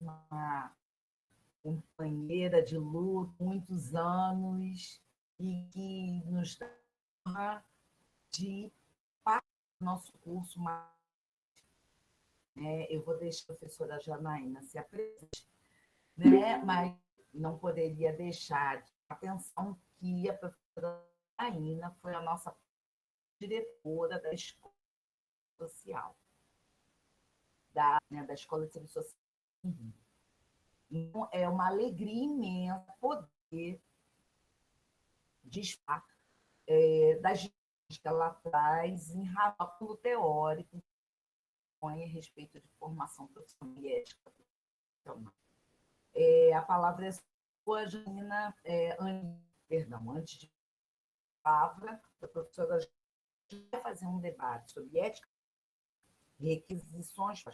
uma companheira de luta, muitos anos, e que nos dá de parte do nosso curso. Eu vou deixar a professora Janaína se apresentar, né? Mas não poderia deixar de atenção que a professora Janaína foi a nossa diretora da Escola Social, da Escola de Serviço Social. Então, é uma alegria imensa poder desfar das que ela traz em razão teórico a respeito de formação profissional e ética profissional. A palavra é sua, Janina. Antes de palavra, a professora vai fazer um debate sobre ética e requisições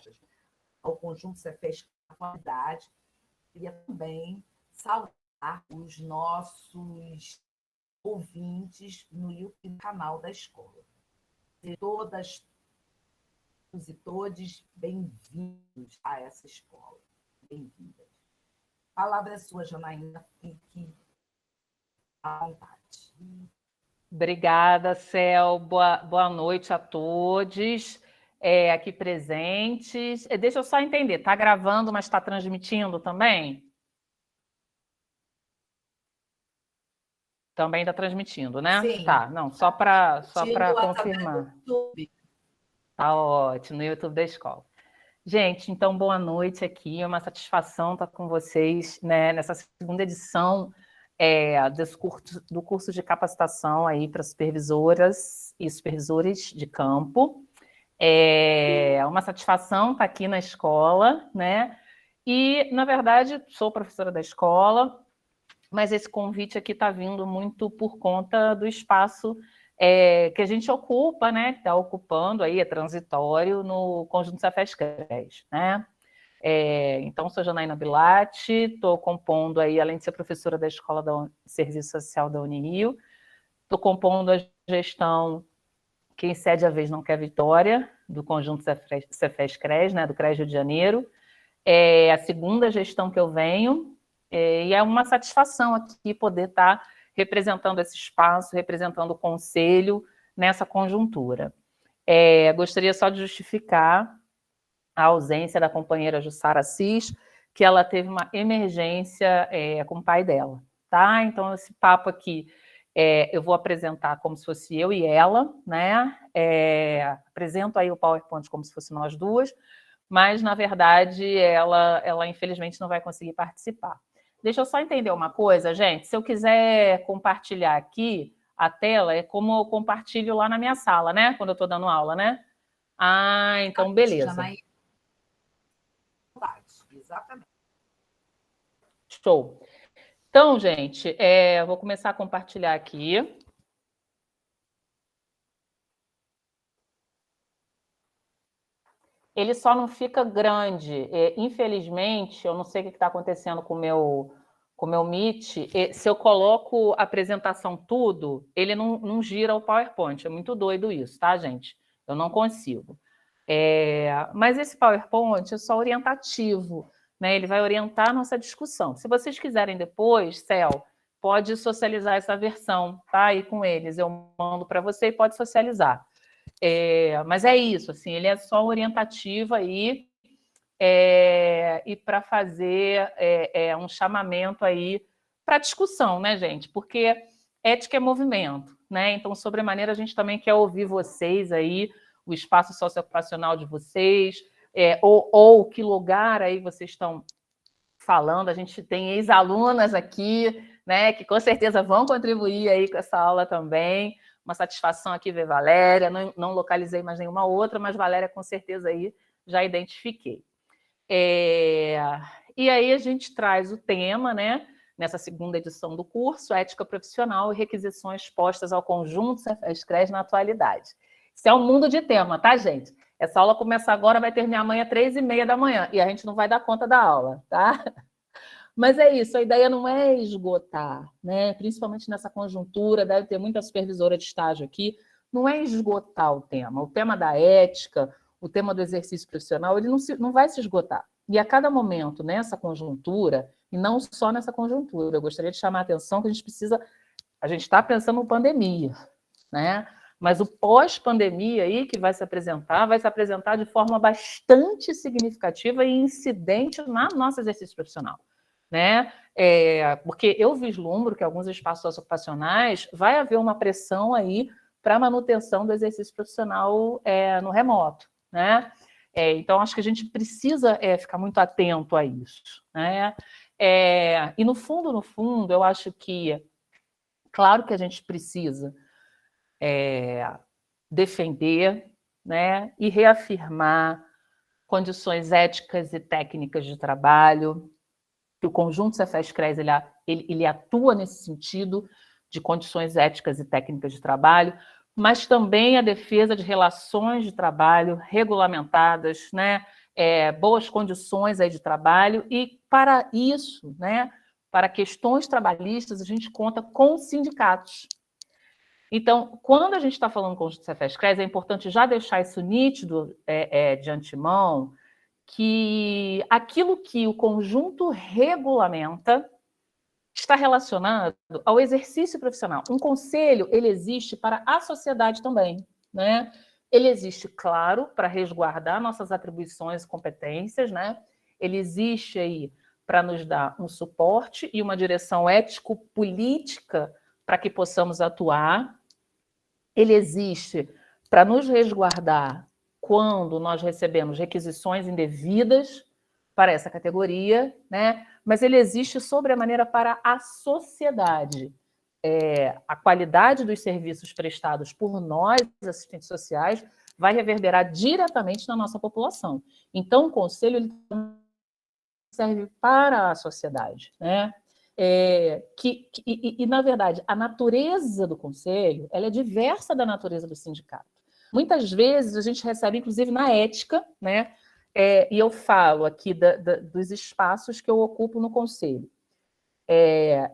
ao conjunto Cefes com qualidade. Queria também saudar os nossos ouvintes no YouTube, no canal da escola. Todas e todos bem-vindos a essa escola. Bem-vindas. A palavra é sua, Janaína. Fique à vontade. Obrigada, Cel. Boa noite a todos aqui presentes. Deixa eu só entender, está gravando, mas está transmitindo também? Também está transmitindo, né? Sim. Tá, não, só para confirmar. Tá ótimo, no YouTube da escola. Gente, então, boa noite aqui. É uma satisfação estar com vocês, né, nessa segunda edição do curso de capacitação aí para supervisoras e supervisores de campo. É uma satisfação estar aqui na escola, né? E, na verdade, sou professora da escola, mas esse convite aqui está vindo muito por conta do espaço que a gente ocupa, né? Que está ocupando aí, é transitório, no Conjunto Cefes-CRES, né? Então, sou Janaína Bilatti, estou compondo aí, além de ser professora da Escola de Serviço Social da Unirio, estou compondo a gestão Quem Cede a Vez Não Quer Vitória, do Conjunto Cefes-CRES, né? Do CRES Rio de Janeiro. É a segunda gestão que eu venho, e é uma satisfação aqui poder estar representando esse espaço, representando o conselho nessa conjuntura. Gostaria só de justificar a ausência da companheira Jussara Assis, que ela teve uma emergência com o pai dela, tá? Então, esse papo aqui eu vou apresentar como se fosse eu e ela, né? Apresento aí o PowerPoint como se fosse nós duas, mas, na verdade, ela infelizmente não vai conseguir participar. Deixa eu só entender uma coisa, gente. Se eu quiser compartilhar aqui a tela, é como eu compartilho lá na minha sala, né? Quando eu estou dando aula, né? Ah, então beleza. Exatamente. Show. Então, gente, eu vou começar a compartilhar aqui. Ele só não fica grande. Infelizmente, eu não sei o que está acontecendo com o meu Meet. Se eu coloco a apresentação tudo, ele não gira o PowerPoint. É muito doido isso, tá, gente? Eu não consigo. Mas esse PowerPoint é só orientativo, né? Ele vai orientar a nossa discussão. Se vocês quiserem depois, Cel, pode socializar essa versão, tá? Aí com eles. Eu mando para você e pode socializar. Mas é isso, assim, ele é só orientativo aí e para fazer um chamamento aí para discussão, né, gente? Porque ética é movimento, né? Então, sobremaneira, a gente também quer ouvir vocês aí, o espaço socioocupacional de vocês, ou que lugar aí vocês estão falando. A gente tem ex-alunas aqui, né, que com certeza vão contribuir aí com essa aula também. Uma satisfação aqui ver Valéria, não localizei mais nenhuma outra, mas Valéria com certeza aí já identifiquei. E aí a gente traz o tema, né, nessa segunda edição do curso, Ética Profissional e Requisições Postas ao Conjunto Cefes-CRES na Atualidade. Isso é um mundo de tema, tá, gente? Essa aula começa agora, vai terminar amanhã, 3h30 da manhã, e a gente não vai dar conta da aula, tá? Mas é isso, a ideia não é esgotar, né? Principalmente nessa conjuntura, deve ter muita supervisora de estágio aqui, não é esgotar o tema da ética, o tema do exercício profissional, ele não vai se esgotar. E a cada momento, nessa conjuntura, e não só nessa conjuntura, eu gostaria de chamar a atenção que a gente está pensando em pandemia, né? Mas o pós-pandemia aí que vai se apresentar de forma bastante significativa e incidente no nosso exercício profissional, né? Porque eu vislumbro que alguns espaços ocupacionais vai haver uma pressão aí para a manutenção do exercício profissional no remoto, né? Então, acho que a gente precisa ficar muito atento a isso, né? E no fundo, eu acho que, claro que a gente precisa defender, né, e reafirmar condições éticas e técnicas de trabalho, que o conjunto Cefes-CRES ele atua nesse sentido de condições éticas e técnicas de trabalho, mas também a defesa de relações de trabalho regulamentadas, né, boas condições aí de trabalho, e para isso, né, para questões trabalhistas, a gente conta com sindicatos. Então, quando a gente está falando com o Cefes-CRES, é importante já deixar isso nítido de antemão, que aquilo que o conjunto regulamenta está relacionado ao exercício profissional. Um conselho, ele existe para a sociedade também, né? Ele existe, claro, para resguardar nossas atribuições e competências, né? Ele existe aí para nos dar um suporte e uma direção ético-política para que possamos atuar. Ele existe para nos resguardar quando nós recebemos requisições indevidas para essa categoria, né? Mas ele existe sobremaneira para a sociedade. A qualidade dos serviços prestados por nós, assistentes sociais, vai reverberar diretamente na nossa população. Então, o conselho ele serve para a sociedade, né? Na verdade, a natureza do conselho ela é diversa da natureza do sindicato. Muitas vezes a gente recebe, inclusive na ética, né? E eu falo aqui dos espaços que eu ocupo no conselho.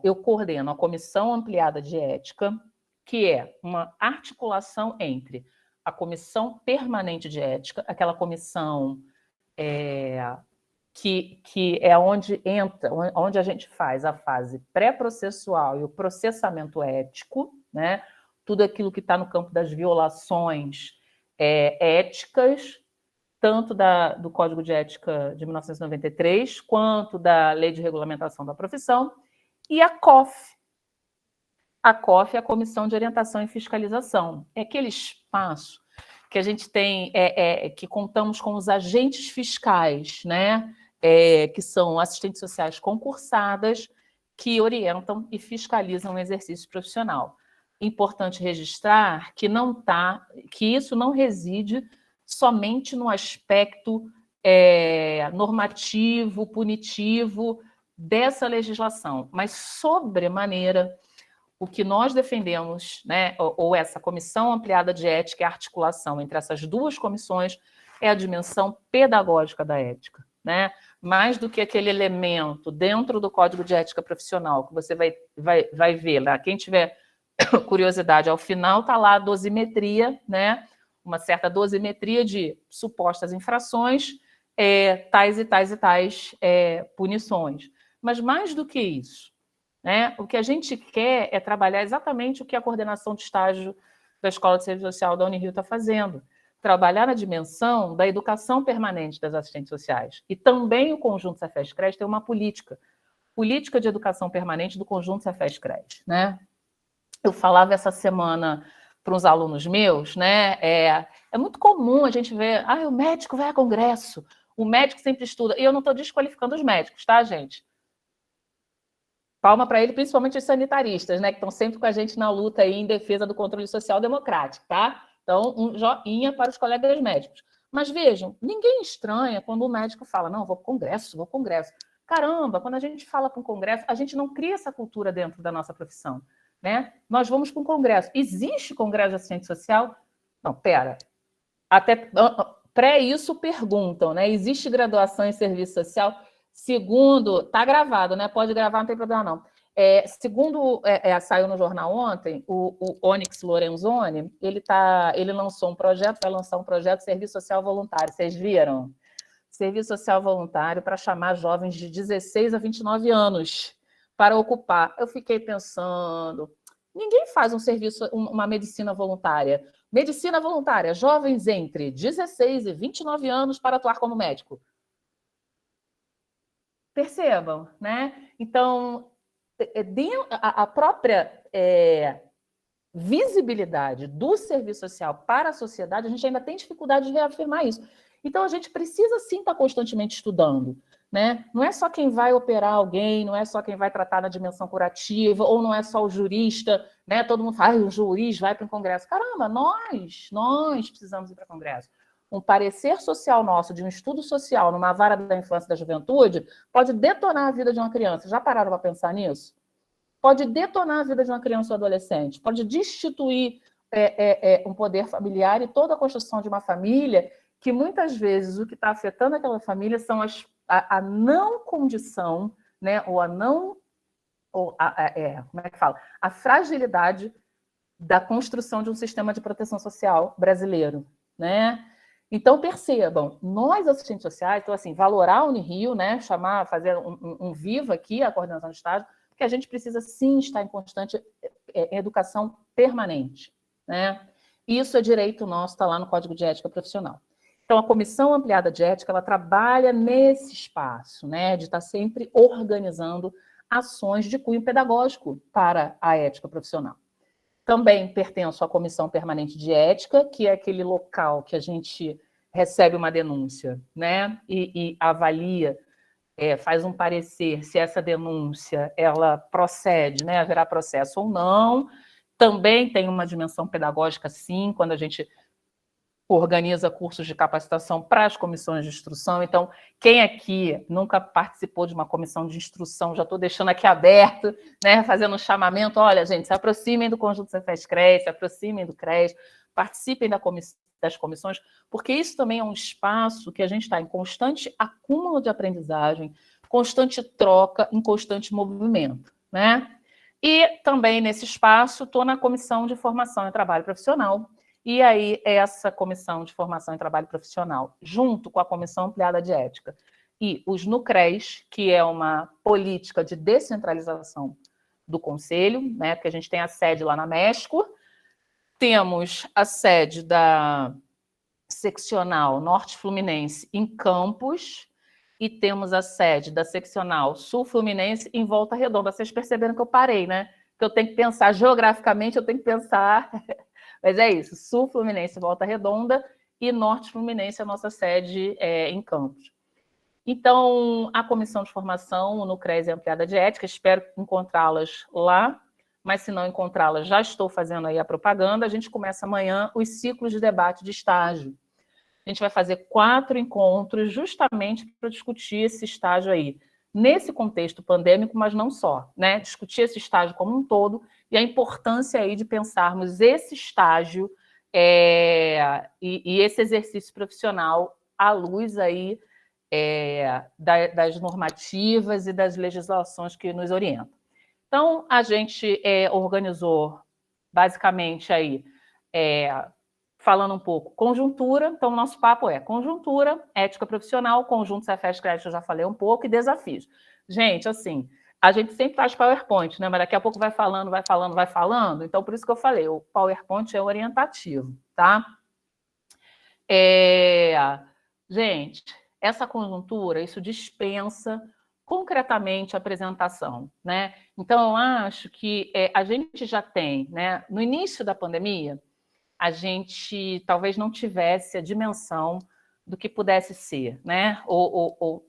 Eu coordeno a Comissão Ampliada de Ética, que é uma articulação entre a Comissão Permanente de Ética, aquela comissão que é onde entra, onde a gente faz a fase pré-processual e o processamento ético, né? Tudo aquilo que está no campo das violações éticas, tanto do Código de Ética de 1993, quanto da Lei de Regulamentação da Profissão, e a COF. A COF é a Comissão de Orientação e Fiscalização. É aquele espaço que a gente tem, que contamos com os agentes fiscais, né? Que são assistentes sociais concursadas, que orientam e fiscalizam o exercício profissional. Importante registrar que isso não reside somente no aspecto normativo, punitivo dessa legislação, mas, sobremaneira, o que nós defendemos, né, ou essa comissão ampliada de ética e articulação entre essas duas comissões, é a dimensão pedagógica da ética, né? Mais do que aquele elemento dentro do Código de Ética Profissional, que você vai ver lá, quem tiver curiosidade, ao final está lá a dosimetria, né? Uma certa dosimetria de supostas infrações, tais e tais e tais punições. Mas mais do que isso, né? O que a gente quer é trabalhar exatamente o que a coordenação de estágio da Escola de Serviço Social da Unirio está fazendo. Trabalhar na dimensão da educação permanente das assistentes sociais. E também o conjunto Cefes-CRES tem uma política de educação permanente do conjunto Cefes-CRES, né? Eu falava essa semana para uns alunos meus, né? É muito comum a gente ver, o médico vai a congresso, o médico sempre estuda. E eu não estou desqualificando os médicos, tá, gente? Palma para ele, principalmente os sanitaristas, né? Que estão sempre com a gente na luta aí em defesa do controle social democrático, tá? Então, um joinha para os colegas médicos. Mas vejam, ninguém estranha quando o médico fala, não, vou para o congresso. Caramba, quando a gente fala para um congresso, a gente não cria essa cultura dentro da nossa profissão, né? Nós vamos para um congresso. Existe congresso de assistente social? Não, pera. Até isso perguntam, né? Existe graduação em serviço social? Segundo, tá gravado, né? Pode gravar, não tem problema não. Segundo saiu no jornal ontem, o Onyx Lorenzoni, ele lançou um projeto, vai lançar um projeto de serviço social voluntário. Vocês viram? serviço social voluntário para chamar jovens de 16 a 29 anos para ocupar. Eu fiquei pensando, ninguém faz um serviço, uma medicina voluntária. Medicina voluntária, jovens entre 16 e 29 anos para atuar como médico. Percebam, né? Então, a própria visibilidade do serviço social para a sociedade, a gente ainda tem dificuldade de reafirmar isso. Então, a gente precisa, sim, estar constantemente estudando, né? Não é só quem vai operar alguém, não é só quem vai tratar na dimensão curativa, ou não é só o jurista, né? Todo mundo fala, o juiz vai para o Congresso. Caramba, nós precisamos ir para o Congresso. Um parecer social nosso, de um estudo social numa vara da infância e da juventude, pode detonar a vida de uma criança. Já pararam para pensar nisso? Pode detonar a vida de uma criança ou adolescente, pode destituir um poder familiar e toda a construção de uma família, que muitas vezes o que está afetando aquela família são a não condição, né, ou a não... como é que fala? A fragilidade da construção de um sistema de proteção social brasileiro, né? Então, percebam, nós, assistentes sociais, então, assim, valorar a Unirio, né, fazer um viva aqui, a coordenação de estágio, porque a gente precisa, sim, estar em constante educação permanente, né? Isso é direito nosso, está lá no Código de Ética Profissional. Então, a Comissão Ampliada de Ética, ela trabalha nesse espaço, né, de estar sempre organizando ações de cunho pedagógico para a ética profissional. Também pertenço à Comissão Permanente de Ética, que é aquele local que a gente recebe uma denúncia, né, e avalia, faz um parecer se essa denúncia ela procede, né, haverá processo ou não. Também tem uma dimensão pedagógica, sim, quando a gente organiza cursos de capacitação para as comissões de instrução. Então, quem aqui nunca participou de uma comissão de instrução, já estou deixando aqui aberto, né, fazendo um chamamento, olha, gente, se aproximem do Conjunto Cefes-CRES, se aproximem do CRES, participem das comissões, porque isso também é um espaço que a gente está em constante acúmulo de aprendizagem, constante troca, em constante movimento, né? E também nesse espaço estou na Comissão de Formação e Trabalho Profissional. E aí, essa Comissão de Formação e Trabalho Profissional, junto com a Comissão Ampliada de Ética e os NUCRES, que é uma política de descentralização do Conselho, né, porque a gente tem a sede lá na México, temos a sede da seccional Norte Fluminense em Campos e temos a sede da seccional Sul Fluminense em Volta Redonda. Vocês perceberam que eu parei, né? Que eu tenho que pensar geograficamente, eu tenho que pensar... Mas é isso, Sul Fluminense, Volta Redonda, e Norte Fluminense, a nossa sede em Campos. Então, a Comissão de Formação no CRES e Ampliada de Ética, espero encontrá-las lá, mas se não encontrá-las, já estou fazendo aí a propaganda. A gente começa amanhã os ciclos de debate de estágio. A gente vai fazer 4 encontros justamente para discutir esse estágio aí, nesse contexto pandêmico, mas não só, né? Discutir esse estágio como um todo e a importância aí de pensarmos esse estágio e esse exercício profissional à luz aí das normativas e das legislações que nos orientam. Então, a gente organizou basicamente aí, falando um pouco, conjuntura. Então, o nosso papo é conjuntura, ética profissional, conjunto Cefes-CRES, eu já falei um pouco, e desafios. Gente, assim, a gente sempre faz PowerPoint, né? Mas daqui a pouco vai falando. Então, por isso que eu falei, o PowerPoint é orientativo, tá? Gente, essa conjuntura, isso dispensa concretamente a apresentação, né? Então, eu acho que a gente já tem, né? No início da pandemia, a gente talvez não tivesse a dimensão do que pudesse ser, né? Ou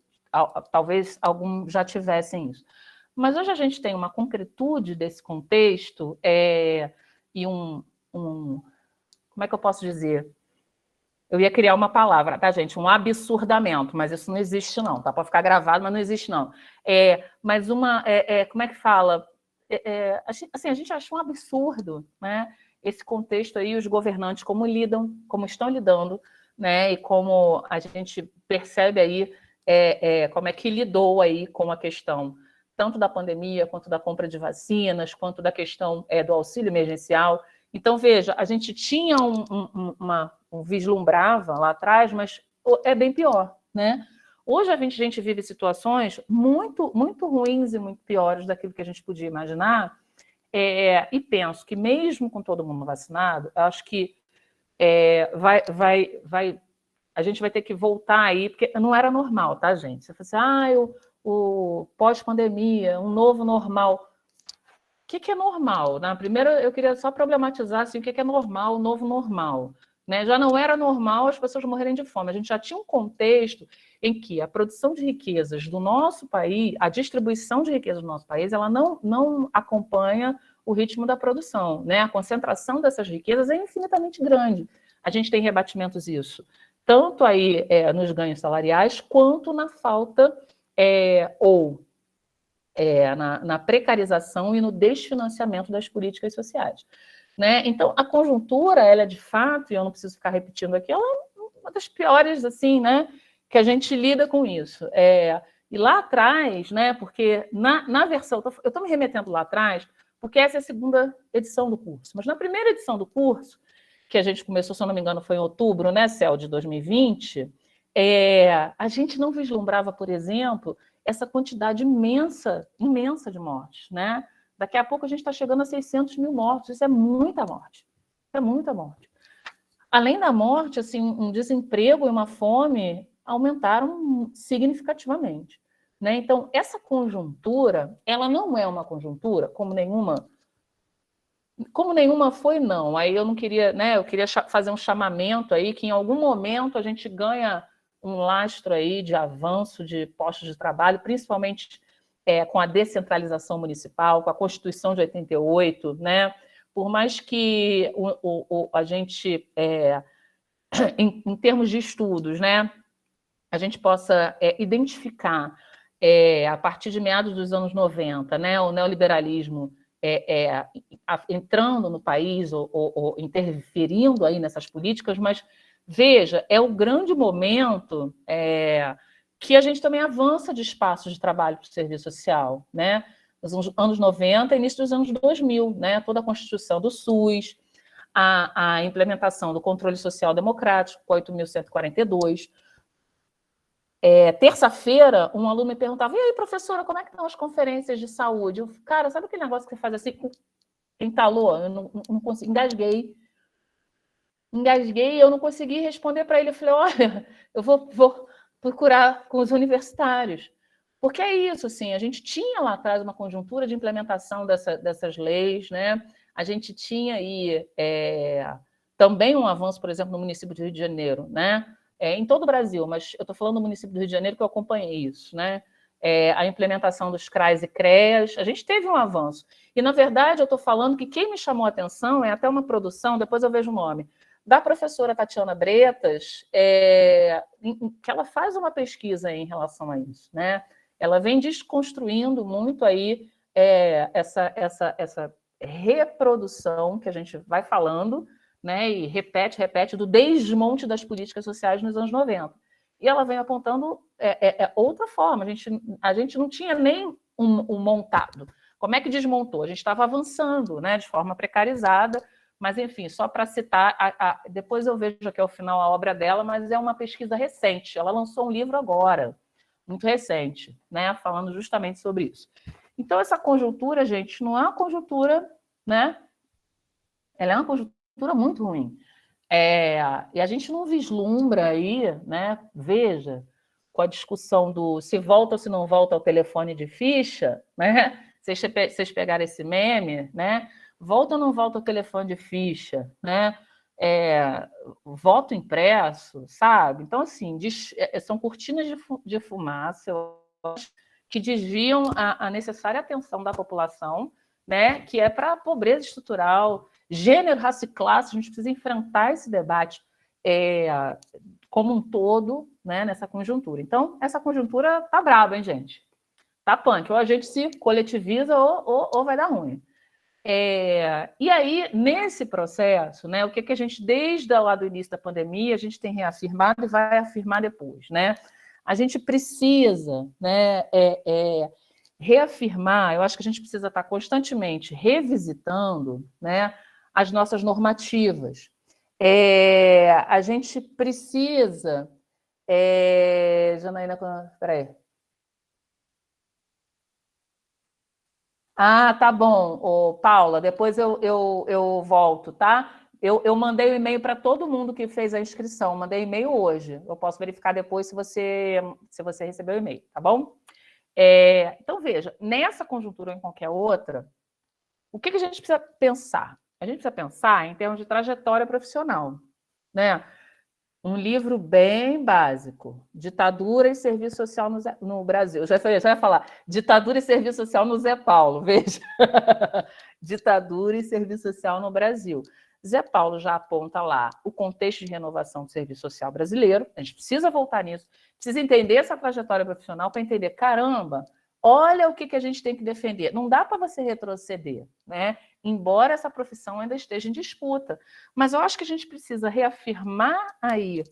talvez alguns já tivessem isso. Mas hoje a gente tem uma concretude desse contexto e como é que eu posso dizer? Eu ia criar uma palavra, tá, gente? Um absurdamento, mas isso não existe, não. Tá? Pode ficar gravado, mas não existe, não. Mas como é que fala? Assim, a gente acha um absurdo, né? Esse contexto aí, os governantes, como estão lidando, né? E como a gente percebe aí, como é que lidou aí com a questão tanto da pandemia, quanto da compra de vacinas, quanto da questão do auxílio emergencial. Então, veja, a gente tinha vislumbrava lá atrás, mas é bem pior, né? Hoje a gente vive situações muito, muito ruins e muito piores daquilo que a gente podia imaginar, e penso que mesmo com todo mundo vacinado, acho que a gente vai ter que voltar aí, porque não era normal, tá, gente? Você fala assim, o pós-pandemia, um novo normal. O que é normal? Né? Primeiro, eu queria só problematizar assim, o que é normal, o novo normal. Né? Já não era normal as pessoas morrerem de fome. A gente já tinha um contexto em que a produção de riquezas do nosso país, a distribuição de riquezas do nosso país, ela não acompanha o ritmo da produção. Né? A concentração dessas riquezas é infinitamente grande. A gente tem rebatimentos isso, tanto aí nos ganhos salariais, quanto na falta na precarização e no desfinanciamento das políticas sociais. Né? Então, a conjuntura, ela é de fato, e eu não preciso ficar repetindo aqui, ela é uma das piores, assim, né, que a gente lida com isso. E lá atrás, né, porque na versão, eu estou me remetendo lá atrás, porque essa é a segunda edição do curso, mas na primeira edição do curso, que a gente começou, se eu não me engano, foi em outubro, né, Céu, de 2020, a gente não vislumbrava, por exemplo, essa quantidade imensa de mortes, né? Daqui a pouco a gente está chegando a 600 mil mortos, isso é muita morte, é muita morte. Além da morte, assim, um desemprego e uma fome aumentaram significativamente, né? Então, essa conjuntura, ela não é uma conjuntura, como nenhuma foi, não. Aí eu não queria, né? Eu queria fazer um chamamento aí que em algum momento a gente ganha um lastro aí de avanço de postos de trabalho, principalmente com a descentralização municipal, com a Constituição de 88, né? Por mais que a gente, em termos de estudos, né, a gente possa identificar, a partir de meados dos anos 90, né, o neoliberalismo entrando no país ou interferindo aí nessas políticas, mas veja, é o grande momento que a gente também avança de espaços de trabalho para o serviço social, né? Nos anos 90 início dos anos 2000, né? Toda a constituição do SUS, a implementação do controle social democrático, 8.142. Terça-feira, um aluno me perguntava, e aí, professora, como é que estão as conferências de saúde? Eu, cara, sabe aquele negócio que você faz assim, entalou? Eu não consegui, engasguei, eu não consegui responder para ele. Eu falei, olha, eu vou procurar com os universitários. Porque é isso, assim, a gente tinha lá atrás uma conjuntura de implementação dessas leis, né? A gente tinha aí também um avanço, por exemplo, no município do Rio de Janeiro, né? Em todo o Brasil, mas eu estou falando do município do Rio de Janeiro que eu acompanhei isso, né? A implementação dos CRAs e CREAs, a gente teve um avanço. E, na verdade, eu estou falando que quem me chamou a atenção é até uma produção, depois eu vejo o nome, da professora Tatiana Bretas, que ela faz uma pesquisa em relação a isso, né? Ela vem desconstruindo muito aí essa reprodução que a gente vai falando, né? E repete, do desmonte das políticas sociais nos anos 90. E ela vem apontando outra forma. A gente não tinha nem um montado. Como é que desmontou? A gente estava avançando, né? De forma precarizada, mas, enfim, só para citar, depois eu vejo aqui ao final a obra dela, mas é uma pesquisa recente. Ela lançou um livro agora, muito recente, né, falando justamente sobre isso. Então, essa conjuntura, gente, não é uma conjuntura, né? Ela é uma conjuntura muito ruim. E a gente não vislumbra aí, né? Veja, com a discussão do se volta ou se não volta ao telefone de ficha, né? Vocês pegaram esse meme, né? Volta ou não volta ao telefone de ficha, né? Voto impresso, sabe? Então, assim, são cortinas de fumaça que desviam a necessária atenção da população, né? Que é para a pobreza estrutural, gênero, raça e classe. A gente precisa enfrentar esse debate como um todo, né? Nessa conjuntura. Então, essa conjuntura tá braba, hein, gente? Tá punk. Ou a gente se coletiviza ou vai dar ruim. E aí, nesse processo, né, o que a gente, desde lá do início da pandemia, a gente tem reafirmado e vai afirmar depois, né? A gente precisa, né, reafirmar, eu acho que a gente precisa estar constantemente revisitando, né, as nossas normativas. A gente precisa Janaína, peraí. Ah, tá bom, ô, Paula, depois eu volto, tá? Eu mandei o e-mail para todo mundo que fez a inscrição, mandei e-mail hoje. Eu posso verificar depois se você recebeu o e-mail, tá bom? Então, veja, nessa conjuntura ou em qualquer outra, o que a gente precisa pensar? A gente precisa pensar em termos de trajetória profissional, né? Um livro bem básico, Ditadura e Serviço Social no Brasil. Eu já ia falar, Ditadura e Serviço Social no Zé Paulo, veja. Ditadura e Serviço Social no Brasil. Zé Paulo já aponta lá o contexto de renovação do serviço social brasileiro, a gente precisa voltar nisso, precisa entender essa trajetória profissional para entender, caramba, olha o que a gente tem que defender. Não dá para você retroceder, né? Embora essa profissão ainda esteja em disputa. Mas eu acho que a gente precisa reafirmar aí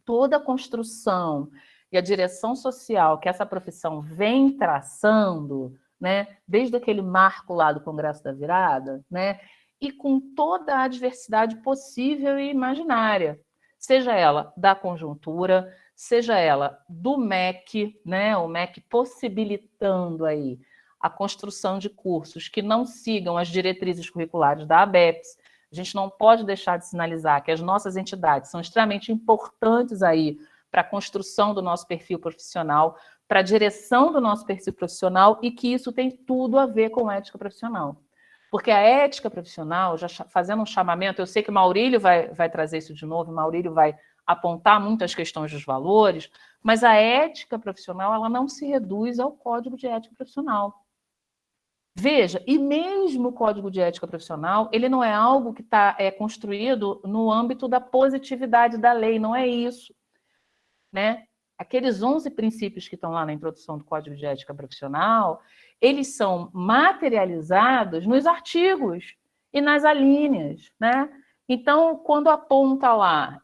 toda a construção e a direção social que essa profissão vem traçando, né? Desde aquele marco lá do Congresso da Virada, né? E com toda a diversidade possível e imaginária, seja ela da conjuntura, seja ela do MEC, né? O MEC possibilitando aí a construção de cursos que não sigam as diretrizes curriculares da ABEPS. A gente não pode deixar de sinalizar que as nossas entidades são extremamente importantes aí para a construção do nosso perfil profissional, para a direção do nosso perfil profissional e que isso tem tudo a ver com ética profissional. Porque a ética profissional, já fazendo um chamamento, eu sei que o Maurílio vai trazer isso de novo, o Maurílio vai apontar muitas questões dos valores, mas a ética profissional ela não se reduz ao Código de Ética Profissional. Veja, e mesmo o Código de Ética Profissional, ele não é algo que está construído no âmbito da positividade da lei, não é isso. Né? Aqueles 11 princípios que estão lá na introdução do Código de Ética Profissional, eles são materializados nos artigos e nas alíneas. Né? Então, quando aponta lá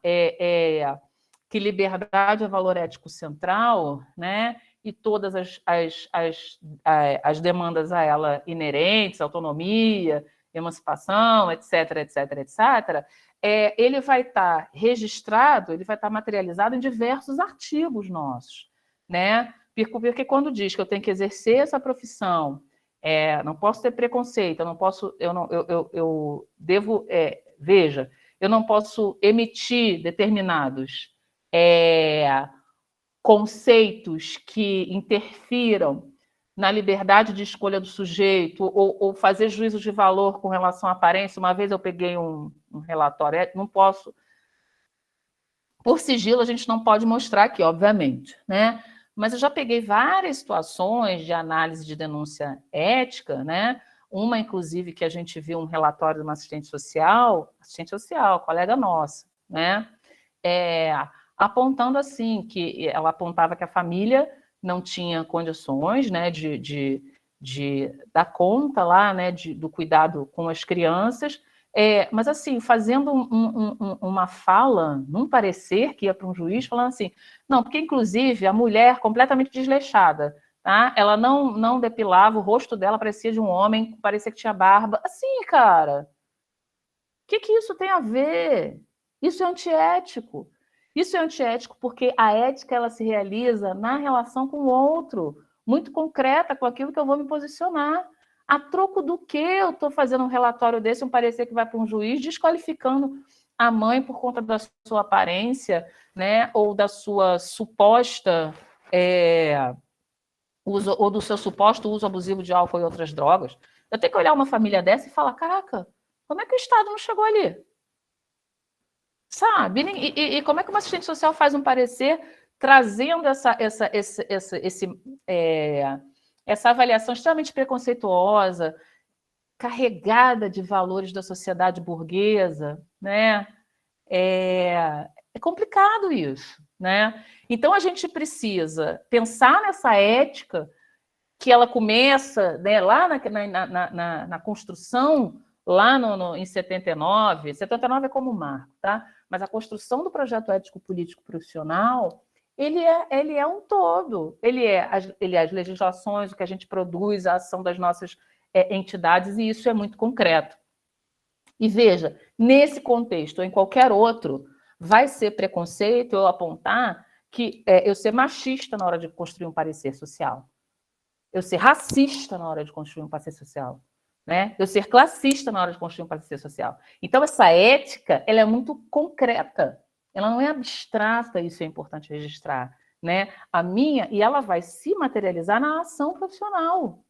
que liberdade é valor ético central, né? E todas as demandas a ela inerentes, autonomia, emancipação, etc., etc., etc., ele vai estar registrado, ele vai estar materializado em diversos artigos nossos, né? Porque quando diz que eu tenho que exercer essa profissão, não posso ter preconceito, eu não posso, eu devo, veja, eu não posso emitir determinados conceitos que interfiram na liberdade de escolha do sujeito ou fazer juízos de valor com relação à aparência. Uma vez eu peguei um relatório, não posso... Por sigilo, a gente não pode mostrar aqui, obviamente, né? Mas eu já peguei várias situações de análise de denúncia ética, né? Uma, inclusive, que a gente viu um relatório de uma assistente social, colega nossa, né? Apontando assim, que ela apontava que a família não tinha condições, né, de dar conta lá, né, do cuidado com as crianças, mas assim, fazendo uma fala, num parecer que ia para um juiz, falando assim, não, porque inclusive a mulher completamente desleixada, tá? Ela não depilava, o rosto dela parecia de um homem, parecia que tinha barba, assim, cara, o que isso tem a ver? Isso é antiético. Isso é antiético porque a ética ela se realiza na relação com o outro, muito concreta com aquilo que eu vou me posicionar. A troco do que eu estou fazendo um relatório desse, um parecer que vai para um juiz, desqualificando a mãe por conta da sua aparência, né, ou da sua suposta uso, ou do seu suposto uso abusivo de álcool e outras drogas. Eu tenho que olhar uma família dessa e falar, caraca, como é que o Estado não chegou ali? Sabe? E como é que uma assistente social faz um parecer trazendo essa avaliação extremamente preconceituosa, carregada de valores da sociedade burguesa, né? É complicado isso, né? Então a gente precisa pensar nessa ética que ela começa, né, lá na construção, lá em 79, 79 é como marco, tá? Mas a construção do projeto ético-político profissional, ele é um todo, ele é as legislações, o que a gente produz, a ação das nossas entidades, e isso é muito concreto. E veja, nesse contexto ou em qualquer outro, vai ser preconceito eu apontar que eu ser machista na hora de construir um parecer social, eu ser racista na hora de construir um parecer social, né? Eu ser classista na hora de construir um parecer social. Então, essa ética, ela é muito concreta, ela não é abstrata, isso é importante registrar, né? A minha, e ela vai se materializar na ação profissional.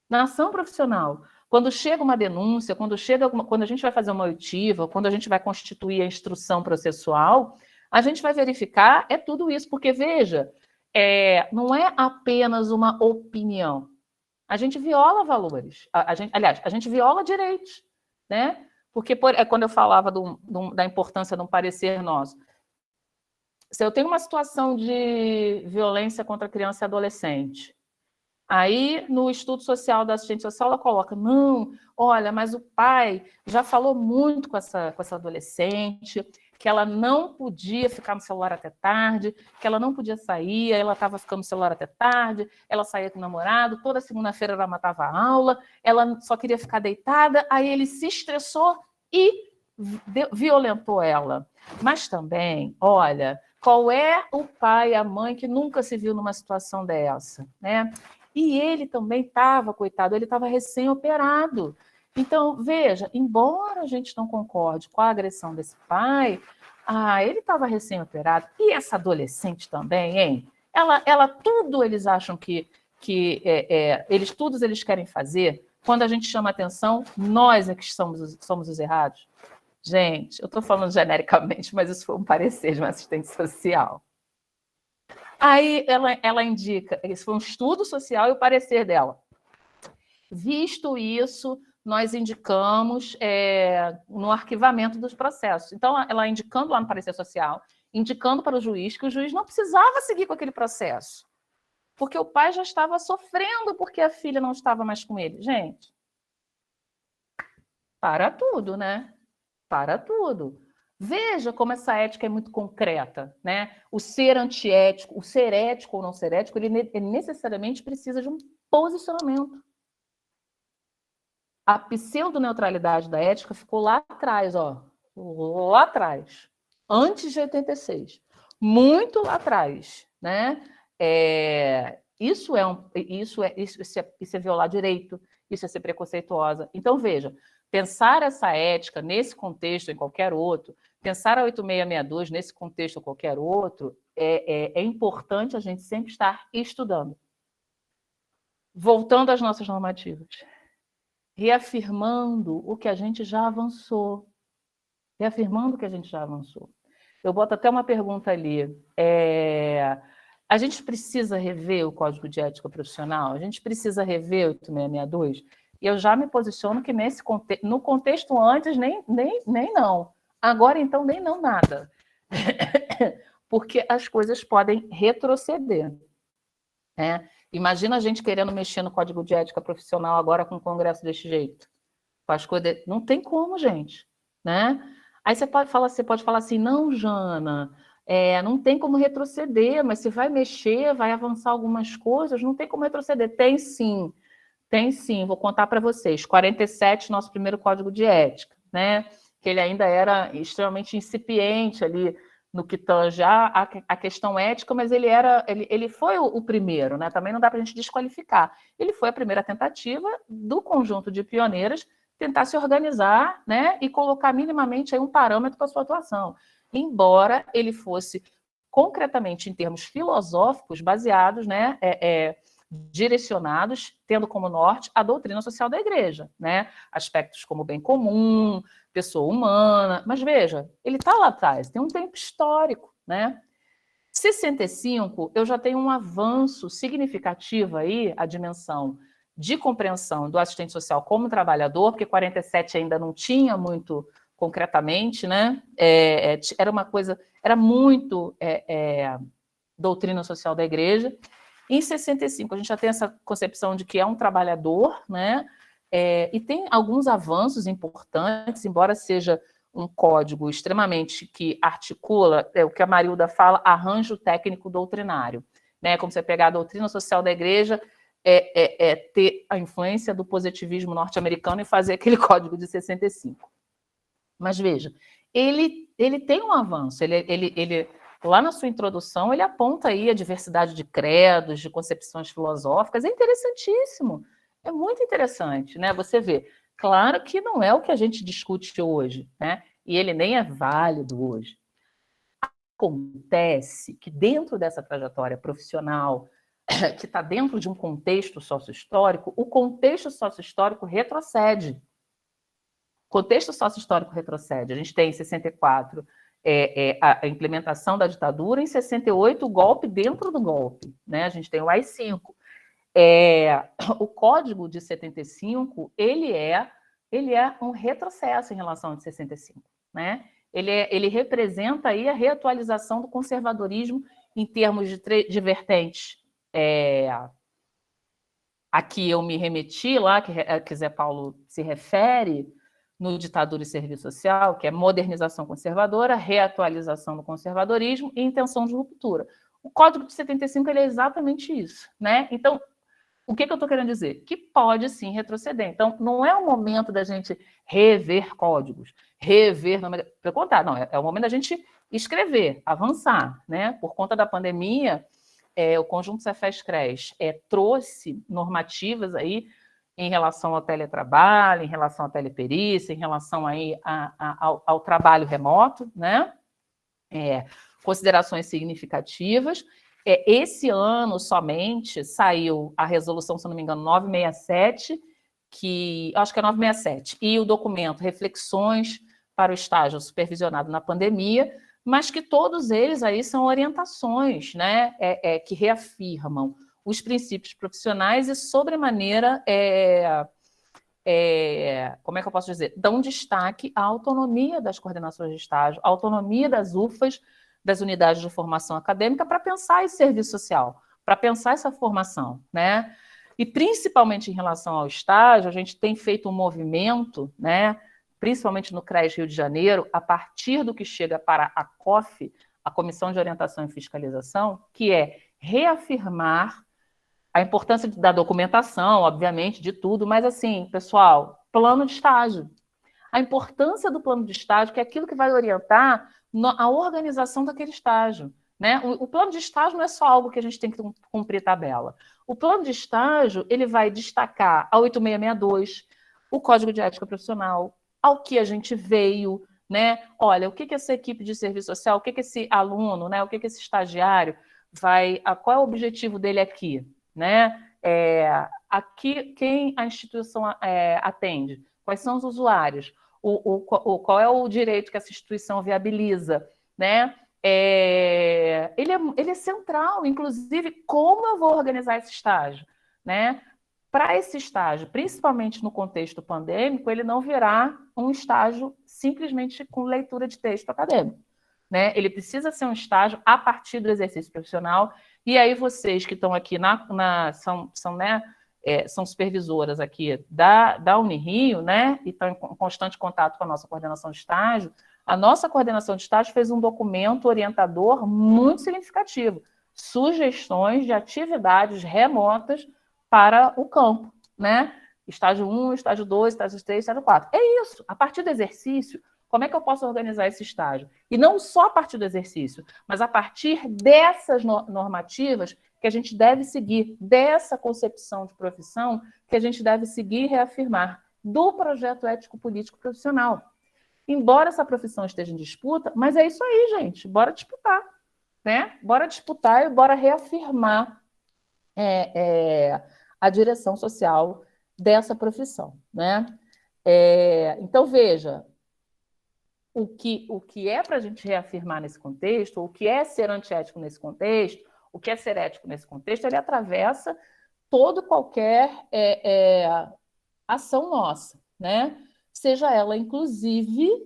Na ação profissional. Quando chega uma denúncia, quando a gente vai fazer uma oitiva, quando a gente vai constituir a instrução processual, a gente vai verificar tudo isso, porque, veja, não é apenas uma opinião. A gente viola valores. A gente viola direitos, né? Porque quando eu falava da importância de um parecer nosso, se eu tenho uma situação de violência contra criança e adolescente, aí, no estudo social da assistente social, ela coloca, não, olha, mas o pai já falou muito com essa adolescente, que ela não podia ficar no celular até tarde, que ela não podia sair, ela estava ficando no celular até tarde, ela saía com o namorado, toda segunda-feira ela matava a aula, ela só queria ficar deitada, aí ele se estressou e violentou ela. Mas também, olha, qual é o pai, a mãe que nunca se viu numa situação dessa, né? E ele também estava, coitado, ele estava recém-operado. Então, veja, embora a gente não concorde com a agressão desse pai, ele estava recém-operado. E essa adolescente também, hein? Ela tudo eles acham que eles querem fazer. Quando a gente chama atenção, nós é que somos os errados. Gente, eu estou falando genericamente, mas isso foi um parecer de uma assistente social. Aí ela indica, esse foi um estudo social e o parecer dela. Visto isso, nós indicamos no arquivamento dos processos. Então, ela indicando lá no parecer social, indicando para o juiz que o juiz não precisava seguir com aquele processo, porque o pai já estava sofrendo porque a filha não estava mais com ele. Gente, para tudo, né? Para tudo. Veja como essa ética é muito concreta, né? O ser antiético, o ser ético ou não ser ético, ele necessariamente precisa de um posicionamento. A pseudo-neutralidade da ética ficou lá atrás, ó. Lá atrás. Antes de 86. Muito lá atrás, né? Isso é violar direito, isso é ser preconceituosa. Então, veja, pensar essa ética nesse contexto, em qualquer outro, pensar a 8662 nesse contexto ou qualquer outro, é importante a gente sempre estar estudando. Voltando às nossas normativas. Reafirmando o que a gente já avançou. Reafirmando o que a gente já avançou. Eu boto até uma pergunta ali. A gente precisa rever o Código de Ética Profissional? A gente precisa rever o 8662? E eu já me posiciono que no contexto antes, nem não. Agora, então, nem não nada. Porque as coisas podem retroceder. Né? Imagina a gente querendo mexer no Código de Ética Profissional agora com um congresso desse jeito. Não tem como, gente. Né? Aí você pode falar assim, não, Jana, não tem como retroceder, mas se vai mexer, vai avançar algumas coisas, não tem como retroceder. Tem sim. Tem sim, vou contar para vocês. 47, nosso primeiro código de ética, né? Que ele ainda era extremamente incipiente ali no que tange a questão ética, mas ele foi o primeiro, né? Também não dá para a gente desqualificar. Ele foi a primeira tentativa do conjunto de pioneiras tentar se organizar, né? E colocar minimamente aí um parâmetro para a sua atuação. Embora ele fosse concretamente em termos filosóficos baseados, né? Direcionados, tendo como norte a doutrina social da igreja, né? Aspectos como bem comum, pessoa humana, mas veja, ele está lá atrás, tem um tempo histórico, né? 65, eu já tenho um avanço significativo aí, a dimensão de compreensão do assistente social como trabalhador, porque 47 ainda não tinha muito concretamente, né? Era uma coisa, era muito doutrina social da igreja. Em 65, a gente já tem essa concepção de que é um trabalhador, né? E tem alguns avanços importantes, embora seja um código extremamente que articula o que a Marilda fala, arranjo técnico doutrinário. Né? Como você pegar a doutrina social da igreja, ter a influência do positivismo norte-americano e fazer aquele código de 65. Mas veja, ele tem um avanço, ele lá na sua introdução, ele aponta aí a diversidade de credos, de concepções filosóficas. É interessantíssimo, é muito interessante, né? Você vê, claro que não é o que a gente discute hoje, né? E ele nem é válido hoje. Acontece que dentro dessa trajetória profissional, que está dentro de um contexto sócio-histórico, o contexto sócio-histórico retrocede. O contexto sócio-histórico retrocede. A gente tem em 64 a implementação da ditadura, em 68 o golpe dentro do golpe, né? A gente tem o AI-5. O Código de 75 ele é um retrocesso em relação ao de 65, né? Ele representa aí a reatualização do conservadorismo em termos de vertentes. Aqui eu me remeti lá, que Zé Paulo se refere, no Ditadura e Serviço Social, que é modernização conservadora, reatualização do conservadorismo e intenção de ruptura. O Código de 75 ele é exatamente isso, né? Então, o que eu estou querendo dizer? Que pode sim retroceder. Então, não é o momento da gente rever códigos, pelo contrário, não, é o momento da gente escrever, avançar, né? Por conta da pandemia, o conjunto Cefes-CRES trouxe normativas aí em relação ao teletrabalho, em relação à teleperícia, em relação aí ao trabalho remoto, né? Considerações significativas. Esse ano somente saiu a resolução, se não me engano, 967, acho que é 967, e o documento Reflexões para o Estágio Supervisionado na Pandemia, mas que todos eles aí são orientações, né, que reafirmam os princípios profissionais e, sobremaneira, como é que eu posso dizer? Dão destaque à autonomia das coordenações de estágio, à autonomia das UFAs, das unidades de formação acadêmica, para pensar esse serviço social, para pensar essa formação, né? E, principalmente em relação ao estágio, a gente tem feito um movimento, né, principalmente no CRES Rio de Janeiro, a partir do que chega para a COF, a Comissão de Orientação e Fiscalização, que é reafirmar a importância da documentação, obviamente, de tudo, mas assim, pessoal, plano de estágio. A importância do plano de estágio, que é aquilo que vai orientar a organização daquele estágio, né? O plano de estágio não é só algo que a gente tem que cumprir tabela. O plano de estágio, ele vai destacar a 8662, o Código de Ética Profissional, ao que a gente veio, né? Olha, o que essa equipe de serviço social, o que esse aluno, né? O que esse estagiário qual é o objetivo dele aqui, né? Aqui, quem a instituição atende? Quais são os usuários? Qual é o direito que essa instituição viabiliza, né? Ele é central, inclusive, como eu vou organizar esse estágio, né? Para esse estágio, principalmente no contexto pandêmico, ele não virá um estágio simplesmente com leitura de texto acadêmico, né? Ele precisa ser um estágio a partir do exercício profissional. E aí vocês que estão aqui são supervisoras aqui da Unirio, né? E estão em constante contato com a nossa coordenação de estágio. A nossa coordenação de estágio fez um documento orientador muito significativo, sugestões de atividades remotas para o campo, né? Estágio 1, estágio 2, estágio 3, estágio 4. É isso. A partir do exercício, como é que eu posso organizar esse estágio? E não só a partir do exercício, mas a partir dessas normativas que a gente deve seguir, dessa concepção de profissão que a gente deve seguir e reafirmar do projeto ético-político profissional. Embora essa profissão esteja em disputa, mas é isso aí, gente, bora disputar, né? Bora disputar e bora reafirmar a direção social dessa profissão, né? Então, veja, o que é para a gente reafirmar nesse contexto, o que é ser antiético nesse contexto, o que é ser ético nesse contexto, ele atravessa qualquer ação nossa, né? Seja ela, inclusive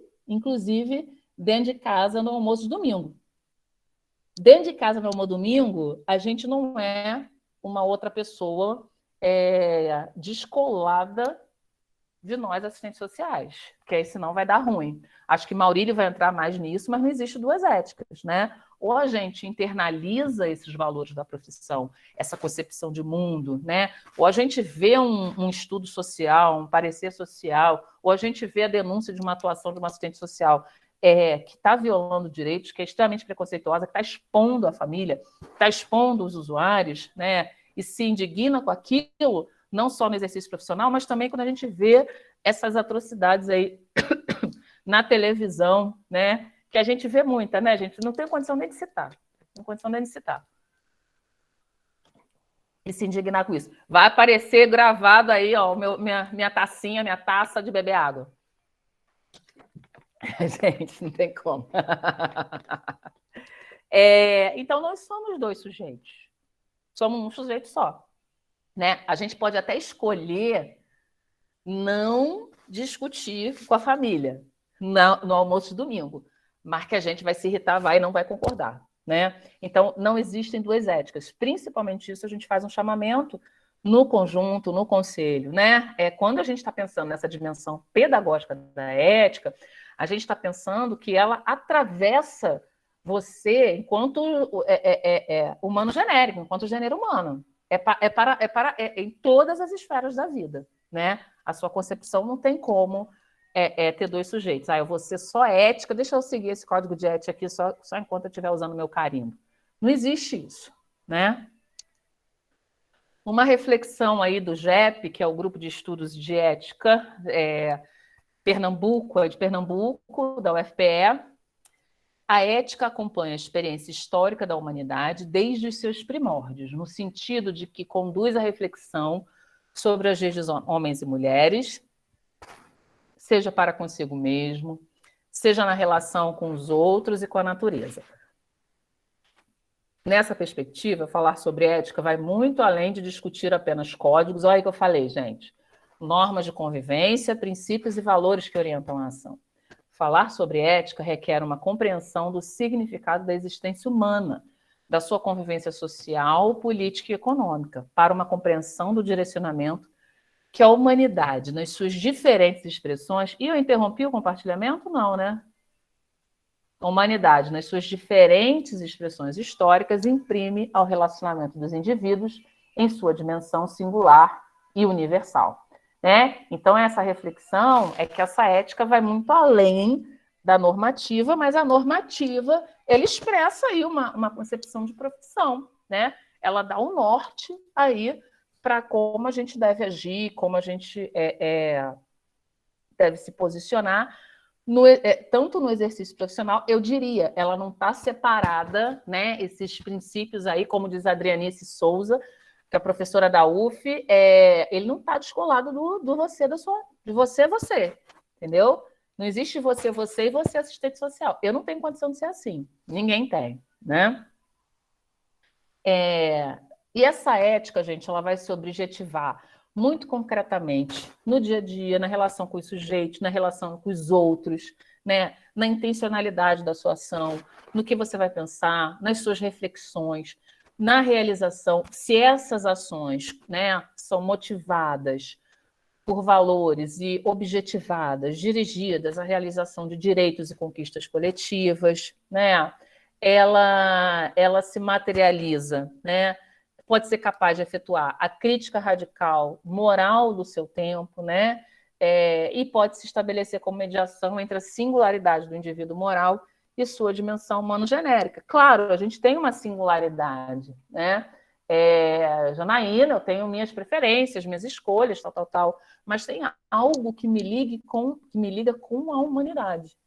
dentro de casa no almoço de domingo. Dentro de casa no almoço de domingo, a gente não é uma outra pessoa descolada de nós, assistentes sociais, porque aí senão vai dar ruim. Acho que Maurílio vai entrar mais nisso, mas não existe duas éticas, né? Ou a gente internaliza esses valores da profissão, essa concepção de mundo, né? Ou a gente vê um estudo social, um parecer social, ou a gente vê a denúncia de uma atuação de uma assistente social que está violando direitos, que é extremamente preconceituosa, que está expondo a família, está expondo os usuários, né, e se indigna com aquilo, não só no exercício profissional, mas também quando a gente vê essas atrocidades aí na televisão, né, que a gente vê muita, né, gente? Não tem condição nem de citar. Não tem condição nem de citar. E se indignar com isso. Vai aparecer gravado aí, ó, minha tacinha, minha taça de beber água. Gente, não tem como. Então, nós somos dois sujeitos. Somos um sujeito só. Né? A gente pode até escolher não discutir com a família no almoço de domingo, mas que a gente vai se irritar, vai e não vai concordar. Né? Então, não existem duas éticas. Principalmente isso, a gente faz um chamamento no conjunto, no conselho. Né? Quando a gente está pensando nessa dimensão pedagógica da ética, a gente está pensando que ela atravessa você enquanto humano genérico, enquanto gênero humano. Em todas as esferas da vida. Né? A sua concepção não tem como ter dois sujeitos. Eu vou ser só ética, deixa eu seguir esse código de ética aqui só enquanto eu estiver usando meu carimbo. Não existe isso. Né? Uma reflexão aí do GEP, que é o Grupo de Estudos de Ética de Pernambuco, da UFPE. A ética acompanha a experiência histórica da humanidade desde os seus primórdios, no sentido de que conduz à reflexão sobre as leis de homens e mulheres, seja para consigo mesmo, seja na relação com os outros e com a natureza. Nessa perspectiva, falar sobre ética vai muito além de discutir apenas códigos. Olha aí que eu falei, gente. Normas de convivência, princípios e valores que orientam a ação. Falar sobre ética requer uma compreensão do significado da existência humana, da sua convivência social, política e econômica, para uma compreensão do direcionamento que a humanidade, nas suas diferentes expressões... E eu interrompi o compartilhamento? Não, né? A humanidade, nas suas diferentes expressões históricas, imprime ao relacionamento dos indivíduos em sua dimensão singular e universal. Né? Então, essa reflexão é que essa ética vai muito além da normativa, mas a normativa ela expressa aí uma concepção de profissão. Né? Ela dá um norte aí para como a gente deve agir, como a gente deve se posicionar, tanto no exercício profissional, eu diria, ela não está separada, né? Esses princípios aí, como diz a Adrianice Souza, que é a professora da UF, ele não está descolado do você, de você, entendeu? Não existe você e você assistente social. Eu não tenho condição de ser assim, ninguém tem, né? E essa ética, gente, ela vai se objetivar muito concretamente no dia a dia, na relação com os sujeitos, na relação com os outros, né? Na intencionalidade da sua ação, no que você vai pensar, nas suas reflexões, na realização, se essas ações, né, são motivadas por valores e objetivadas, dirigidas à realização de direitos e conquistas coletivas, né? Ela se materializa, né? Pode ser capaz de efetuar a crítica radical moral do seu tempo, né? E pode se estabelecer como mediação entre a singularidade do indivíduo moral e sua dimensão humano-genérica. Claro, a gente tem uma singularidade, né? Janaína, eu tenho minhas preferências, minhas escolhas, tal, mas tem algo que me liga com a humanidade.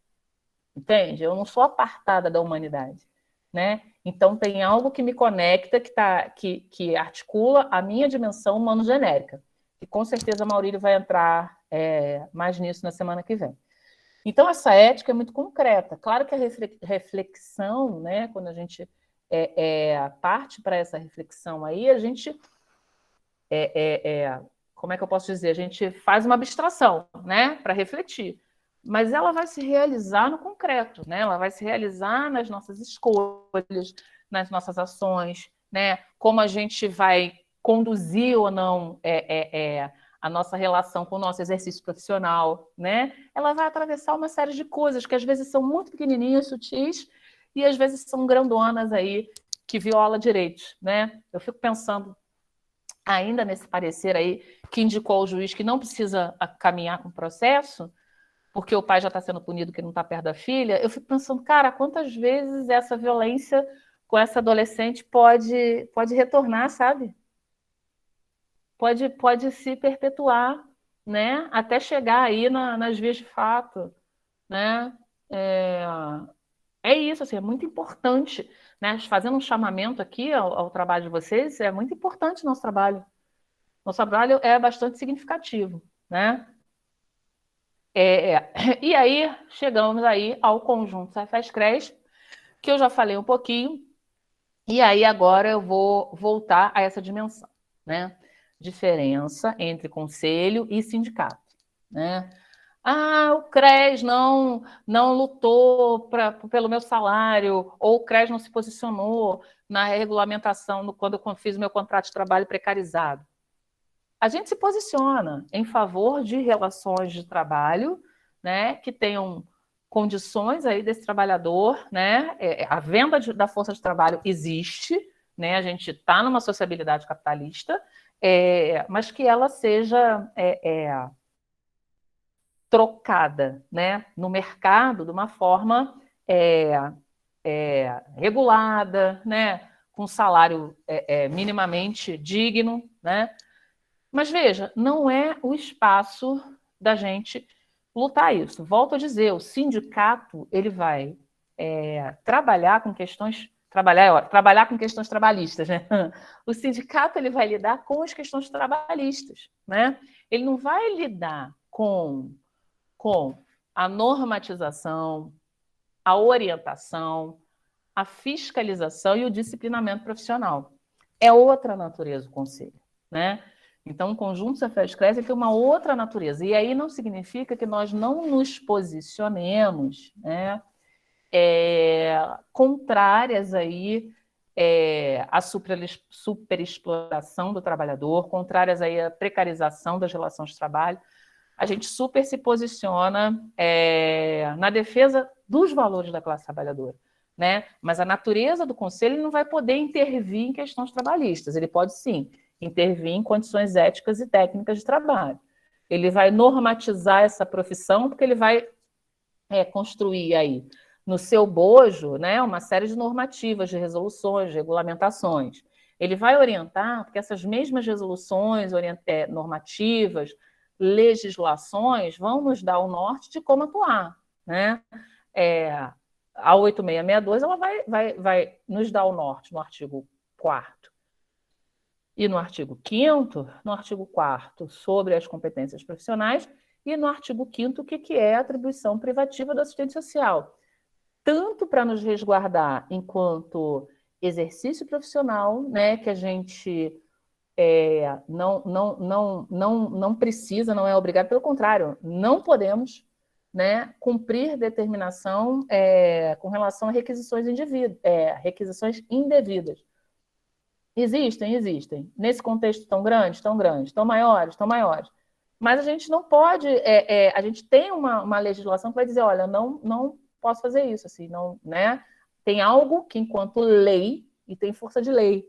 Entende? Eu não sou apartada da humanidade, né? Então tem algo que me conecta, que articula a minha dimensão humano-genérica. E com certeza a Maurílio vai entrar mais nisso na semana que vem. Então essa ética é muito concreta. Claro que a reflexão, né, quando a gente parte para essa reflexão aí, a gente como é que eu posso dizer? A gente faz uma abstração, né, para refletir. Mas ela vai se realizar no concreto, né? Ela vai se realizar nas nossas escolhas, nas nossas ações, né? Como a gente vai conduzir ou não a nossa relação com o nosso exercício profissional, né? Ela vai atravessar uma série de coisas que às vezes são muito pequenininhas, sutis, e às vezes são grandonas aí, que viola direitos, né? Eu fico pensando ainda nesse parecer aí que indicou o juiz que não precisa caminhar com o processo, porque o pai já está sendo punido que não está perto da filha, eu fico pensando, cara, quantas vezes essa violência com essa adolescente pode retornar, sabe? Pode se perpetuar, né? Até chegar aí nas vias de fato, né? É, é isso, assim, é muito importante, né? Fazendo um chamamento aqui ao trabalho de vocês, é muito importante o nosso trabalho. Nosso trabalho é bastante significativo, né? E aí, chegamos aí ao conjunto Cefes-CRES, que eu já falei um pouquinho, e aí agora eu vou voltar a essa dimensão, né? Diferença entre conselho e sindicato, né? Ah, o CRES não lutou pelo meu salário, ou o CRES não se posicionou na regulamentação quando eu fiz o meu contrato de trabalho precarizado. A gente se posiciona em favor de relações de trabalho, né, que tenham condições aí desse trabalhador, né? A venda da força de trabalho existe, né? A gente está numa sociabilidade capitalista, mas que ela seja trocada, né, no mercado de uma forma regulada, né, com salário minimamente digno, né? Mas veja, não é o espaço da gente lutar isso. Volto a dizer, o sindicato ele vai trabalhar com questões trabalhar com questões trabalhistas, né? O sindicato ele vai lidar com as questões trabalhistas, né? Ele não vai lidar com a normatização, a orientação, a fiscalização e o disciplinamento profissional. É outra natureza o conselho, né? Então, o conjunto Cefes-CRES tem uma outra natureza. E aí não significa que nós não nos posicionemos, né, contrárias aí, à superexploração do trabalhador, contrárias aí à precarização das relações de trabalho. A gente super se posiciona na defesa dos valores da classe trabalhadora, né? Mas a natureza do conselho não vai poder intervir em questões trabalhistas. Ele pode, sim, intervir em condições éticas e técnicas de trabalho. Ele vai normatizar essa profissão, porque ele vai construir aí, no seu bojo, né, uma série de normativas, de resoluções, de regulamentações. Ele vai orientar, porque essas mesmas resoluções normativas, legislações, vão nos dar o norte de como atuar, né? A 8662 ela vai nos dar o norte no artigo 4º e no artigo 5º, no artigo 4º sobre as competências profissionais e no artigo 5º o que é a atribuição privativa do assistente social, tanto para nos resguardar enquanto exercício profissional, né, que a gente não precisa, não é obrigado, pelo contrário, não podemos, né, cumprir determinação com relação a requisições indevidas. Existem. Nesse contexto tão grande, tão maiores. Mas a gente não pode, a gente tem uma legislação que vai dizer, olha, não posso fazer isso, assim, não, né? Tem algo que, enquanto lei, e tem força de lei.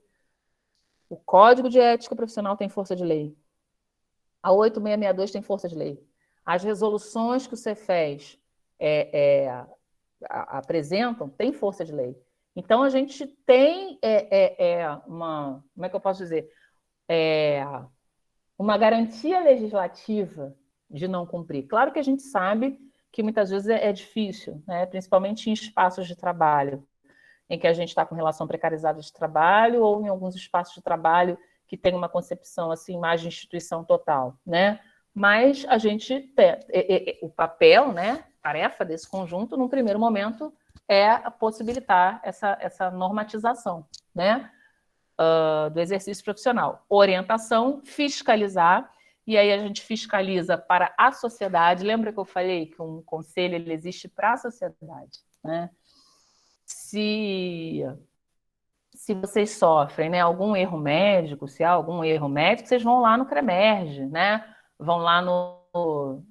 O Código de Ética Profissional tem força de lei. A 8662 tem força de lei. As resoluções que o Cefes apresentam têm força de lei. Então, a gente tem uma... Como é que eu posso dizer? Uma garantia legislativa de não cumprir. Claro que a gente sabe que muitas vezes é difícil, né? Principalmente em espaços de trabalho, em que a gente está com relação precarizada de trabalho ou em alguns espaços de trabalho que tem uma concepção assim mais de instituição total, né? Mas a gente tem o papel, né, tarefa desse conjunto, num primeiro momento, é possibilitar essa normatização, né, do exercício profissional. Orientação, fiscalizar, e aí a gente fiscaliza para a sociedade. Lembra que eu falei que um conselho ele existe para a sociedade, né? Se vocês sofrem, né, algum erro médico, se há algum erro médico, vocês vão lá no CREMERGE, né? Vão lá como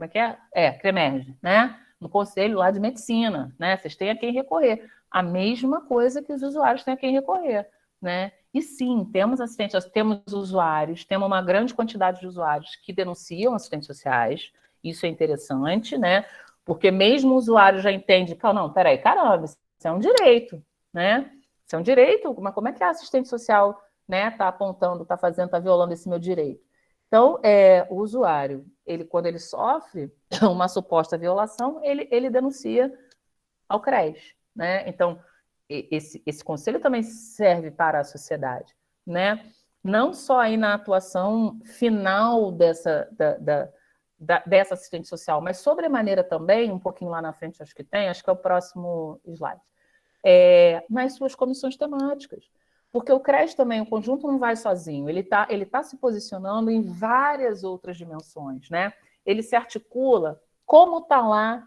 é que é? CREMERGE, né? No Conselho lá de Medicina, né? Vocês têm a quem recorrer. A mesma coisa que os usuários têm a quem recorrer, né? E sim, temos assistentes, temos usuários, temos uma grande quantidade de usuários que denunciam assistentes sociais. Isso é interessante, né? Porque mesmo o usuário já entende, não, peraí, caramba, isso é um direito, né? Isso é um direito, mas como é que a assistente social, né, está apontando, está fazendo, está violando esse meu direito? Então, o usuário, quando ele sofre uma suposta violação, ele denuncia ao CRES, né? Então, esse conselho também serve para a sociedade, né? Não só aí na atuação final dessa assistente social, mas sobremaneira também, um pouquinho lá na frente acho que é o próximo slide, nas suas comissões temáticas. Porque o CRES também, o conjunto não vai sozinho, ele tá se posicionando em várias outras dimensões, né? Ele se articula, como está lá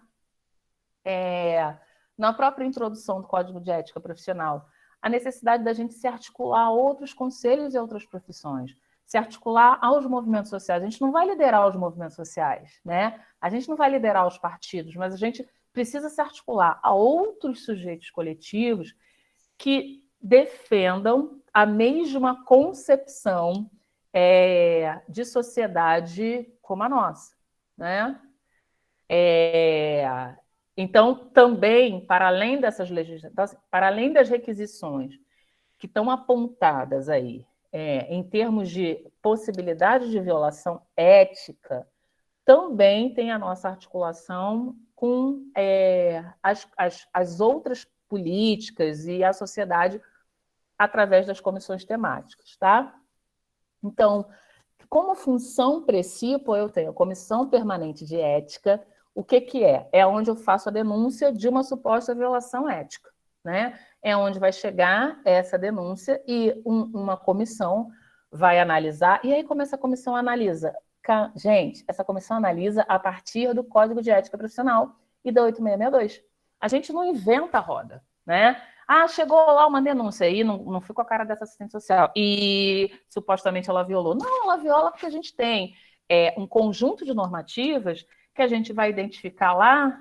na própria introdução do Código de Ética Profissional, a necessidade da gente se articular a outros conselhos e outras profissões, se articular aos movimentos sociais. A gente não vai liderar os movimentos sociais, né? A gente não vai liderar os partidos, mas a gente precisa se articular a outros sujeitos coletivos que defendam a mesma concepção de sociedade como a nossa, né? Então, também, para além dessas legislações, para além das requisições que estão apontadas aí, em termos de possibilidade de violação ética, também tem a nossa articulação com as outras políticas e a sociedade através das comissões temáticas, tá? Então, como função principal, eu tenho a Comissão Permanente de Ética. O que é? É onde eu faço a denúncia de uma suposta violação ética, né? É onde vai chegar essa denúncia e uma comissão vai analisar. E aí, como essa comissão analisa? Gente, essa comissão analisa a partir do Código de Ética Profissional e da 8662. A gente não inventa a roda, né? Chegou lá uma denúncia aí, não fui com a cara dessa assistente social, e supostamente ela violou. Não, ela viola porque a gente tem um conjunto de normativas que a gente vai identificar lá,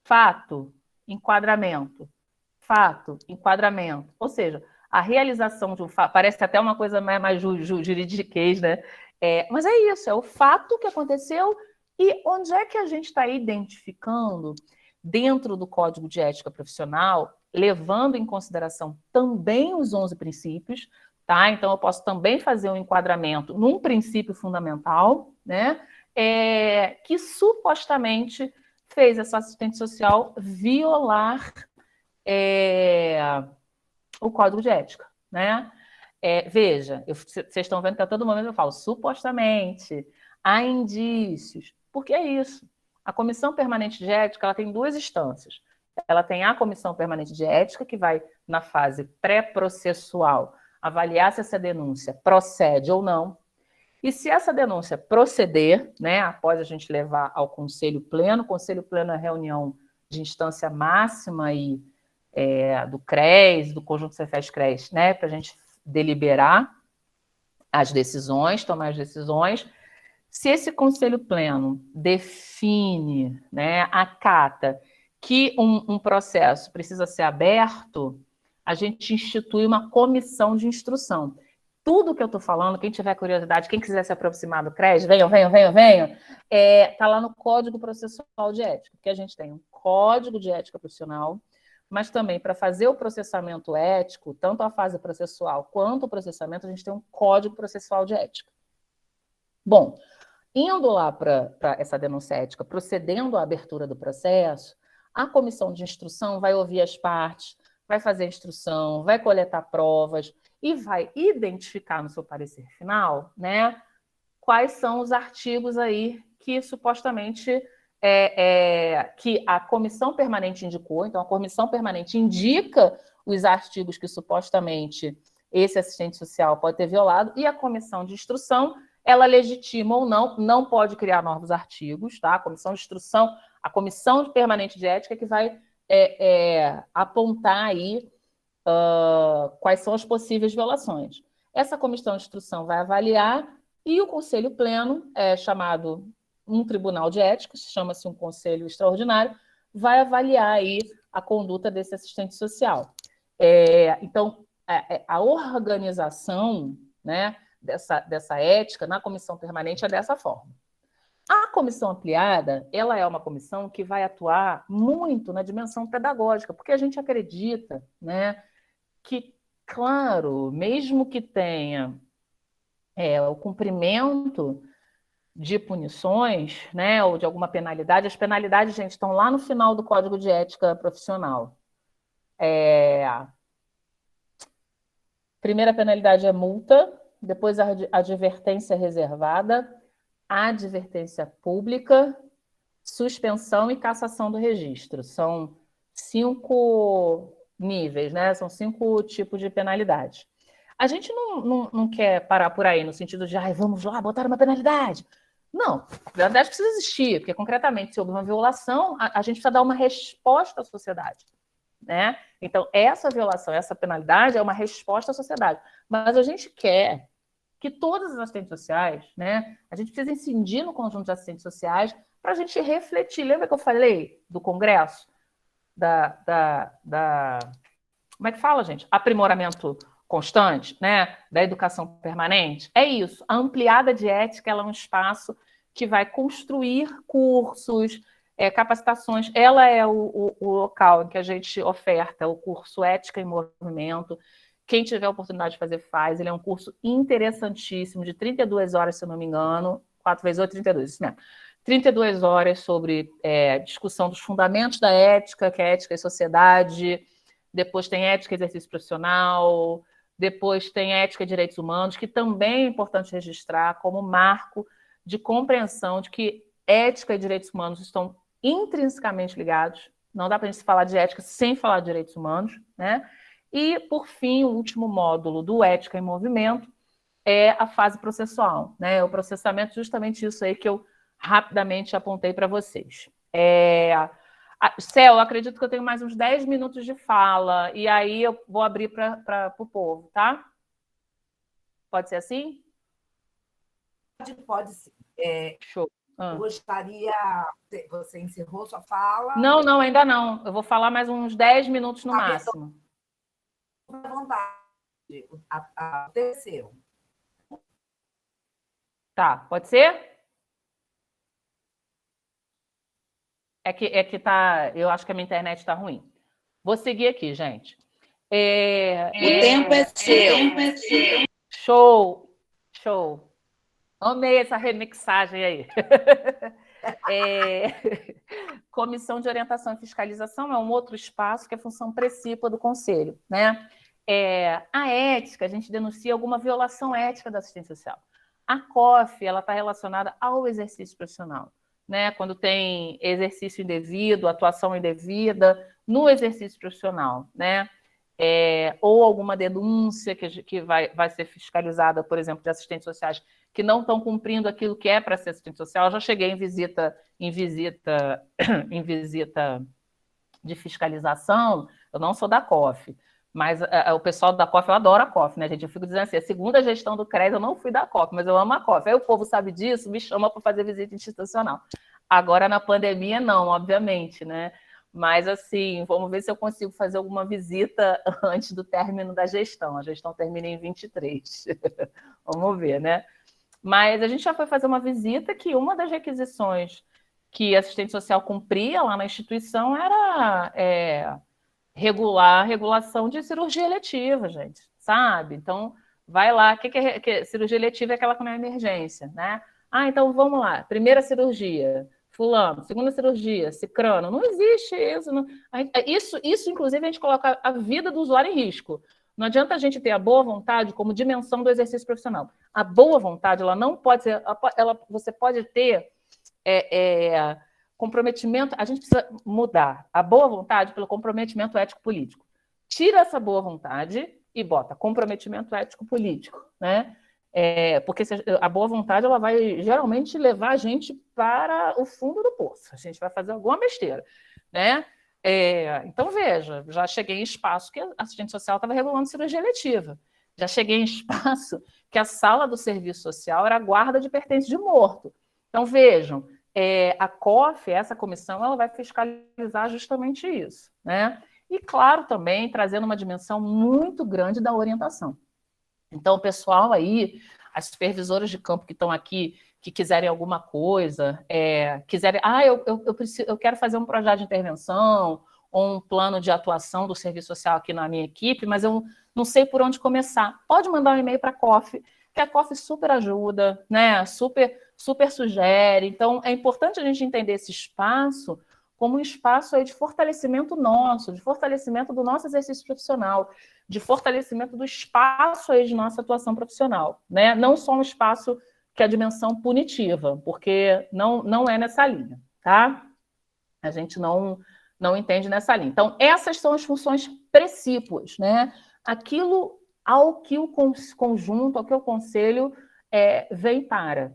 fato, enquadramento, ou seja, a realização de um fato, parece até uma coisa mais juridiquês, né? Mas é isso, é o fato que aconteceu e onde é que a gente está identificando dentro do Código de Ética Profissional, levando em consideração também os 11 princípios, tá? Então, eu posso também fazer um enquadramento num princípio fundamental, né? Que supostamente fez essa assistente social violar o Código de Ética, né? Veja, vocês estão vendo que a todo momento eu falo supostamente, há indícios, porque é isso. A Comissão Permanente de Ética ela tem duas instâncias. Ela tem a Comissão Permanente de Ética, que vai, na fase pré-processual, avaliar se essa denúncia procede ou não. E se essa denúncia proceder, né, após a gente levar ao Conselho Pleno, o Conselho Pleno é a reunião de instância máxima aí, do CRES, do Conjunto Cefes-CRES, né, para a gente deliberar as decisões, tomar as decisões. Se esse Conselho Pleno define, né, acata que um processo precisa ser aberto, a gente institui uma comissão de instrução. Tudo que eu estou falando, quem tiver curiosidade, quem quiser se aproximar do CRES, venham. Está lá no Código Processual de Ética, porque a gente tem um Código de Ética Profissional, mas também para fazer o processamento ético, tanto a fase processual quanto o processamento, a gente tem um Código Processual de Ética. Bom, indo lá para essa denúncia ética, procedendo à abertura do processo, a comissão de instrução vai ouvir as partes, vai fazer a instrução, vai coletar provas e vai identificar no seu parecer final, né, quais são os artigos aí que supostamente que a comissão permanente indicou. Então, a comissão permanente indica os artigos que supostamente esse assistente social pode ter violado e a comissão de instrução ela legitima ou não pode criar novos artigos, tá? A comissão de instrução, a comissão permanente de ética que vai apontar aí quais são as possíveis violações. Essa comissão de instrução vai avaliar e o Conselho Pleno, chamado um tribunal de ética, chama-se um conselho extraordinário, vai avaliar aí a conduta desse assistente social. Então, a organização, né, dessa ética na comissão permanente é dessa forma. A comissão ampliada, ela é uma comissão que vai atuar muito na dimensão pedagógica, porque a gente acredita, né, que, claro, mesmo que tenha o cumprimento de punições, né, ou de alguma penalidade, as penalidades, gente, estão lá no final do Código de Ética Profissional. Primeira penalidade é multa, depois a advertência reservada, advertência pública, suspensão e cassação do registro. São 5 níveis, né? São 5 tipos de penalidade. A gente não quer parar por aí, no sentido de, vamos lá, botar uma penalidade. Não, a penalidade precisa existir, porque concretamente, se houve uma violação, a gente precisa dar uma resposta à sociedade. Né? Então, essa violação, essa penalidade é uma resposta à sociedade. Mas a gente quer que todas as assistentes sociais, né, a gente precisa incidir no conjunto de assistentes sociais para a gente refletir. Lembra que eu falei do Congresso? Como é que fala, gente? Aprimoramento constante, né? Da educação permanente. É isso. A ampliada de ética ela é um espaço que vai construir cursos, capacitações. Ela é o local em que a gente oferta o curso Ética em Movimento. Quem tiver a oportunidade de fazer, faz. Ele é um curso interessantíssimo, de 32 horas, se eu não me engano. 4 vezes 8, 32, isso mesmo. 32 horas sobre discussão dos fundamentos da ética, que é ética e sociedade. Depois tem ética e exercício profissional. Depois tem ética e direitos humanos, que também é importante registrar como marco de compreensão de que ética e direitos humanos estão intrinsecamente ligados. Não dá para a gente falar de ética sem falar de direitos humanos, né? E, por fim, o último módulo do Ética em Movimento é a fase processual, né? O processamento, justamente isso aí que eu rapidamente apontei para vocês. Céu, eu acredito que eu tenho mais uns 10 minutos de fala, e aí eu vou abrir para o povo, tá? Pode ser assim? Pode ser. Show. Eu gostaria... Você encerrou sua fala? Não, ainda não. Eu vou falar mais uns 10 minutos no máximo. À vontade. Aconteceu. Tá, pode ser? É que tá... Eu acho que a minha internet está ruim. Vou seguir aqui, gente. O tempo é seu. Show. Amei essa remixagem aí. Comissão de Orientação e Fiscalização é um outro espaço que é função precípua do Conselho, né? A ética, a gente denuncia alguma violação ética da assistência social. A COF, ela está relacionada ao exercício profissional, né? Quando tem exercício indevido, atuação indevida no exercício profissional, né? Ou alguma denúncia que vai ser fiscalizada, por exemplo, de assistentes sociais que não estão cumprindo aquilo que é para ser assistente social. Eu já cheguei em visita de fiscalização, eu não sou da COF, mas o pessoal da COF, eu adoro a COF, né, gente? Eu fico dizendo assim, a segunda gestão do CRES eu não fui da COF, mas eu amo a COF. Aí o povo sabe disso, me chama para fazer visita institucional. Agora, na pandemia, não, obviamente, né? Mas, assim, vamos ver se eu consigo fazer alguma visita antes do término da gestão. A gestão termina em 23. Vamos ver, né? Mas a gente já foi fazer uma visita que uma das requisições que a assistente social cumpria lá na instituição era regulação de cirurgia eletiva, gente, sabe? Então, vai lá. Que cirurgia eletiva é aquela que não é emergência, né? Então vamos lá. Primeira cirurgia, fulano. Segunda cirurgia, cicrano. Não existe isso. Não. Isso, inclusive, a gente coloca a vida do usuário em risco. Não adianta a gente ter a boa vontade como dimensão do exercício profissional. A boa vontade, ela não pode ser... você pode ter comprometimento... A gente precisa mudar a boa vontade pelo comprometimento ético-político. Tira essa boa vontade e bota comprometimento ético-político, né? Porque a boa vontade ela vai geralmente levar a gente para o fundo do poço. A gente vai fazer alguma besteira, né? Então, veja, já cheguei em espaço que a assistente social estava regulando cirurgia eletiva. Já cheguei em espaço que a sala do serviço social era a guarda de pertences de morto. Então, vejam, a COF, essa comissão, ela vai fiscalizar justamente isso, né? E, claro, também trazendo uma dimensão muito grande da orientação. Então, o pessoal aí as supervisoras de campo que estão aqui, que quiserem alguma coisa, quiserem, eu quero fazer um projeto de intervenção ou um plano de atuação do serviço social aqui na minha equipe, mas eu não sei por onde começar. Pode mandar um e-mail para a COF, que a COF super ajuda, né? Super sugere. Então, é importante a gente entender esse espaço como um espaço aí de fortalecimento nosso, de fortalecimento do nosso exercício profissional, de fortalecimento do espaço aí de nossa atuação profissional, né? Não só um espaço que é a dimensão punitiva, porque não é nessa linha, tá? A gente não entende nessa linha. Então, essas são as funções precípuas, né? Aquilo ao que o conjunto, ao que o conselho vem para.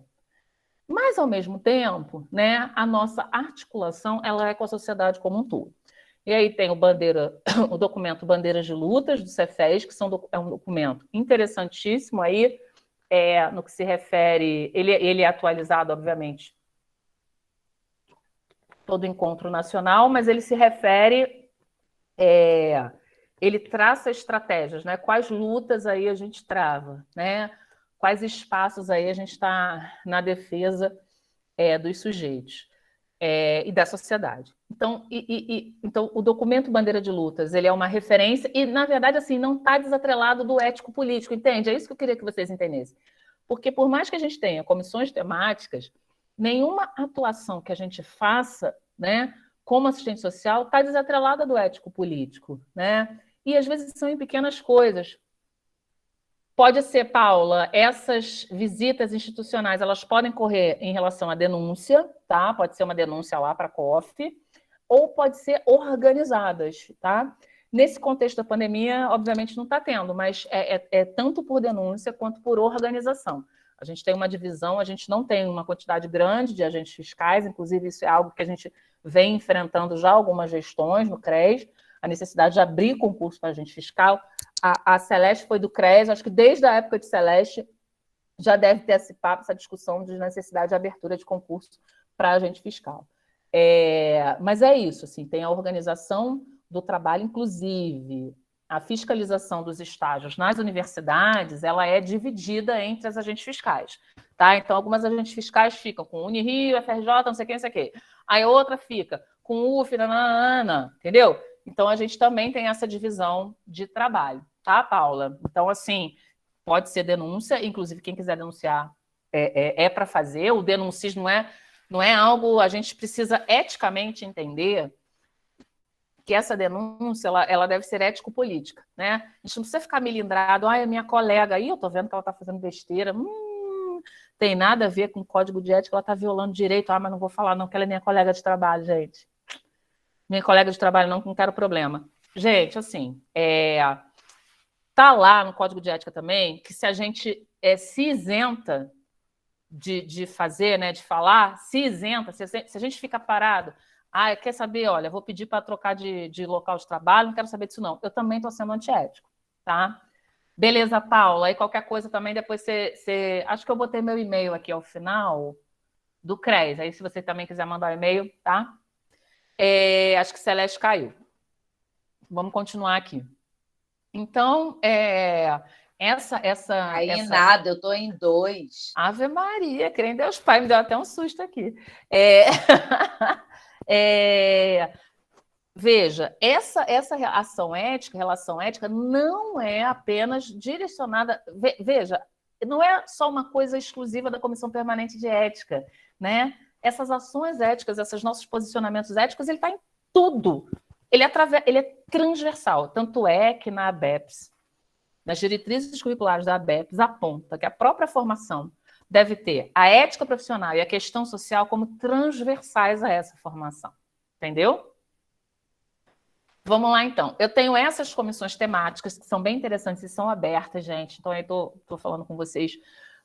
Mas, ao mesmo tempo, né, a nossa articulação ela é com a sociedade como um todo. E aí tem o documento Bandeiras de Lutas, do Cefes, que é um documento interessantíssimo aí, no que se refere... Ele é atualizado, obviamente, todo encontro nacional, mas ele se refere... ele traça estratégias, né? Quais lutas aí a gente trava, né? Quais espaços aí a gente está na defesa dos sujeitos e da sociedade. Então, então, o documento Bandeira de Lutas ele é uma referência e, na verdade, assim, não está desatrelado do ético-político, entende? É isso que eu queria que vocês entendessem. Porque, por mais que a gente tenha comissões temáticas, nenhuma atuação que a gente faça, né, como assistente social, está desatrelada do ético-político, né? E, às vezes, são em pequenas coisas. Pode ser, Paula, essas visitas institucionais, elas podem correr em relação à denúncia, tá? Pode ser uma denúncia lá para a COF, ou pode ser organizadas, tá? Nesse contexto da pandemia, obviamente não está tendo, mas é tanto por denúncia quanto por organização. A gente tem uma divisão, a gente não tem uma quantidade grande de agentes fiscais, inclusive isso é algo que a gente vem enfrentando já algumas gestões no CRES, a necessidade de abrir concurso para agente fiscal. A Celeste foi do CRES, acho que desde a época de Celeste já deve ter esse papo, essa discussão de necessidade de abertura de concurso para agente fiscal. Mas é isso, assim, tem a organização do trabalho, inclusive a fiscalização dos estágios nas universidades, ela é dividida entre as agentes fiscais, tá? Então, algumas agentes fiscais ficam com Unirio, FRJ, não sei quem, não sei o quê. Aí a outra fica com UF, nanana, entendeu? Então, a gente também tem essa divisão de trabalho, tá, Paula? Então, assim, pode ser denúncia, inclusive quem quiser denunciar para fazer. O denuncismo não é algo... A gente precisa eticamente entender que essa denúncia ela deve ser ético-política, né? A gente não precisa ficar melindrado, a minha colega aí, eu tô vendo que ela está fazendo besteira, tem nada a ver com o código de ética, ela está violando direito, mas não vou falar não, que ela é minha colega de trabalho, gente. Minha colega de trabalho não quero problema. Gente, assim, tá lá no código de ética também que se a gente se isenta de fazer, né, de falar, se isenta, se a gente fica parado, quer saber, olha, vou pedir para trocar de local de trabalho, não quero saber disso não. Eu também estou sendo antiético, tá? Beleza, Paula, aí qualquer coisa também, depois você... Acho que eu botei meu e-mail aqui ao final do CRES, aí se você também quiser mandar um e-mail, tá? Acho que Celeste caiu. Vamos continuar aqui. Então, nada, eu estou em 2. Ave Maria, crê em Deus Pai, me deu até um susto aqui. Veja, essa relação ética, não é apenas direcionada... Veja, não é só uma coisa exclusiva da Comissão Permanente de Ética, né? Essas ações éticas, esses nossos posicionamentos éticos, ele está em tudo. Ele é transversal. Tanto é que na ABEPS, nas diretrizes curriculares da ABEPS, aponta que a própria formação deve ter a ética profissional e a questão social como transversais a essa formação. Entendeu? Vamos lá, então. Eu tenho essas comissões temáticas que são bem interessantes e são abertas, gente. Então, eu estou falando com vocês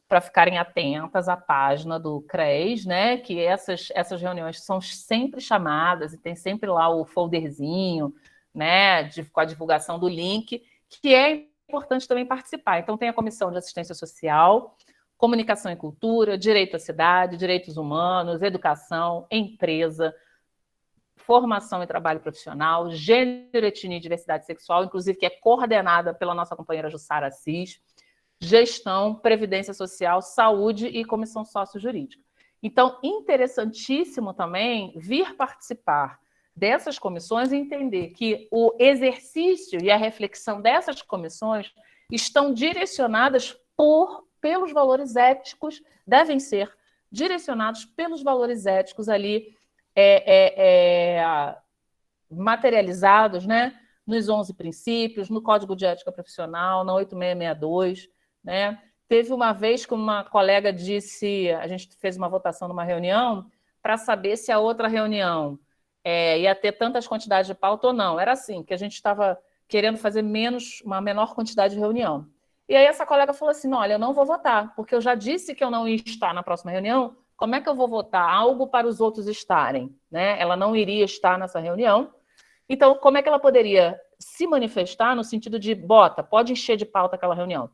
para ficarem atentas à página do CRES, né? Que essas reuniões são sempre chamadas e tem sempre lá o folderzinho, né? Com a divulgação do link, que é importante também participar. Então, tem a Comissão de Assistência Social, Comunicação e Cultura, Direito à Cidade, Direitos Humanos, Educação, Empresa, Formação e Trabalho Profissional, Gênero, Etnia e Diversidade Sexual, inclusive que é coordenada pela nossa companheira Jussara Assis, gestão, previdência social, saúde e comissão sócio-jurídica. Então, interessantíssimo também vir participar dessas comissões e entender que o exercício e a reflexão dessas comissões estão direcionadas pelos valores éticos, devem ser direcionados pelos valores éticos ali materializados, né, nos 11 princípios, no Código de Ética Profissional, na 8662, né? Teve uma vez que uma colega disse, a gente fez uma votação numa reunião para saber se a outra reunião ia ter tantas quantidades de pauta ou não. Era assim, que a gente estava querendo fazer uma menor quantidade de reunião. E aí essa colega falou assim, olha, eu não vou votar, porque eu já disse que eu não ia estar na próxima reunião, como é que eu vou votar algo para os outros estarem? Né? Ela não iria estar nessa reunião, então como é que ela poderia se manifestar no sentido de, pode encher de pauta aquela reunião?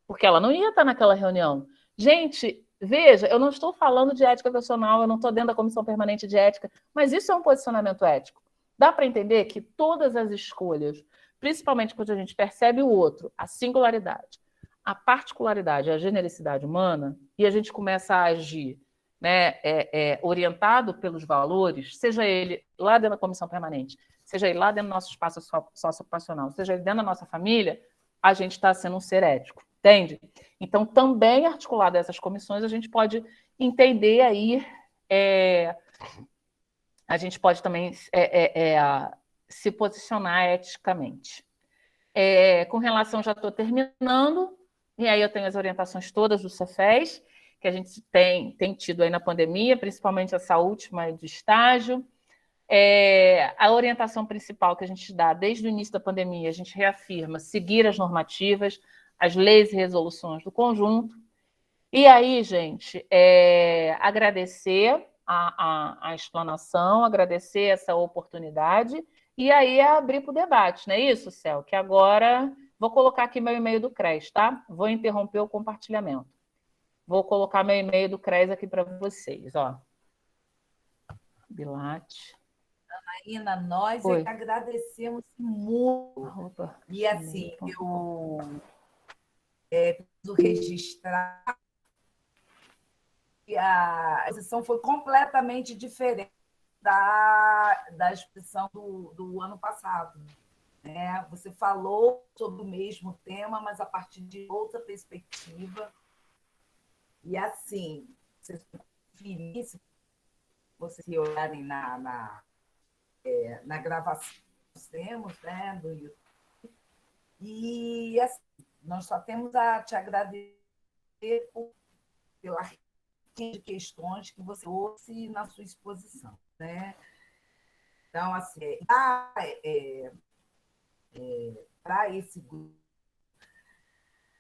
Porque ela não ia estar naquela reunião. Gente, veja, eu não estou falando de ética profissional, eu não estou dentro da Comissão Permanente de Ética, mas isso é um posicionamento ético. Dá para entender que todas as escolhas, principalmente quando a gente percebe o outro, a singularidade, a particularidade, a genericidade humana, e a gente começa a agir, né, orientado pelos valores, seja ele lá dentro da Comissão Permanente, seja ele lá dentro do nosso espaço socioocupacional, seja ele dentro da nossa família, a gente está sendo um ser ético. Entende? Então, também articulado a essas comissões, a gente pode entender aí, a gente pode também se posicionar eticamente. Com relação, já estou terminando, e aí eu tenho as orientações todas do Cefes, que a gente tem tido aí na pandemia, principalmente essa última de estágio. A orientação principal que a gente dá desde o início da pandemia, a gente reafirma seguir as normativas, as leis e resoluções do conjunto. E aí, gente, agradecer a explanação, agradecer essa oportunidade, e aí abrir para o debate, não é isso, Céu? Que agora vou colocar aqui meu e-mail do CRES, tá? Vou interromper o compartilhamento. Vou colocar meu e-mail do CRES aqui para vocês, ó. Bilate. Anaína, nós é que agradecemos muito. Opa, e assim, eu preciso registrar que a exposição foi completamente diferente da exposição do ano passado. Né? Você falou sobre o mesmo tema, mas a partir de outra perspectiva. E assim, vocês olharem na gravação que nós temos, né, do YouTube. E assim, nós só temos a te agradecer pela de questões que você trouxe na sua exposição. Né? Então, assim, para esse grupo,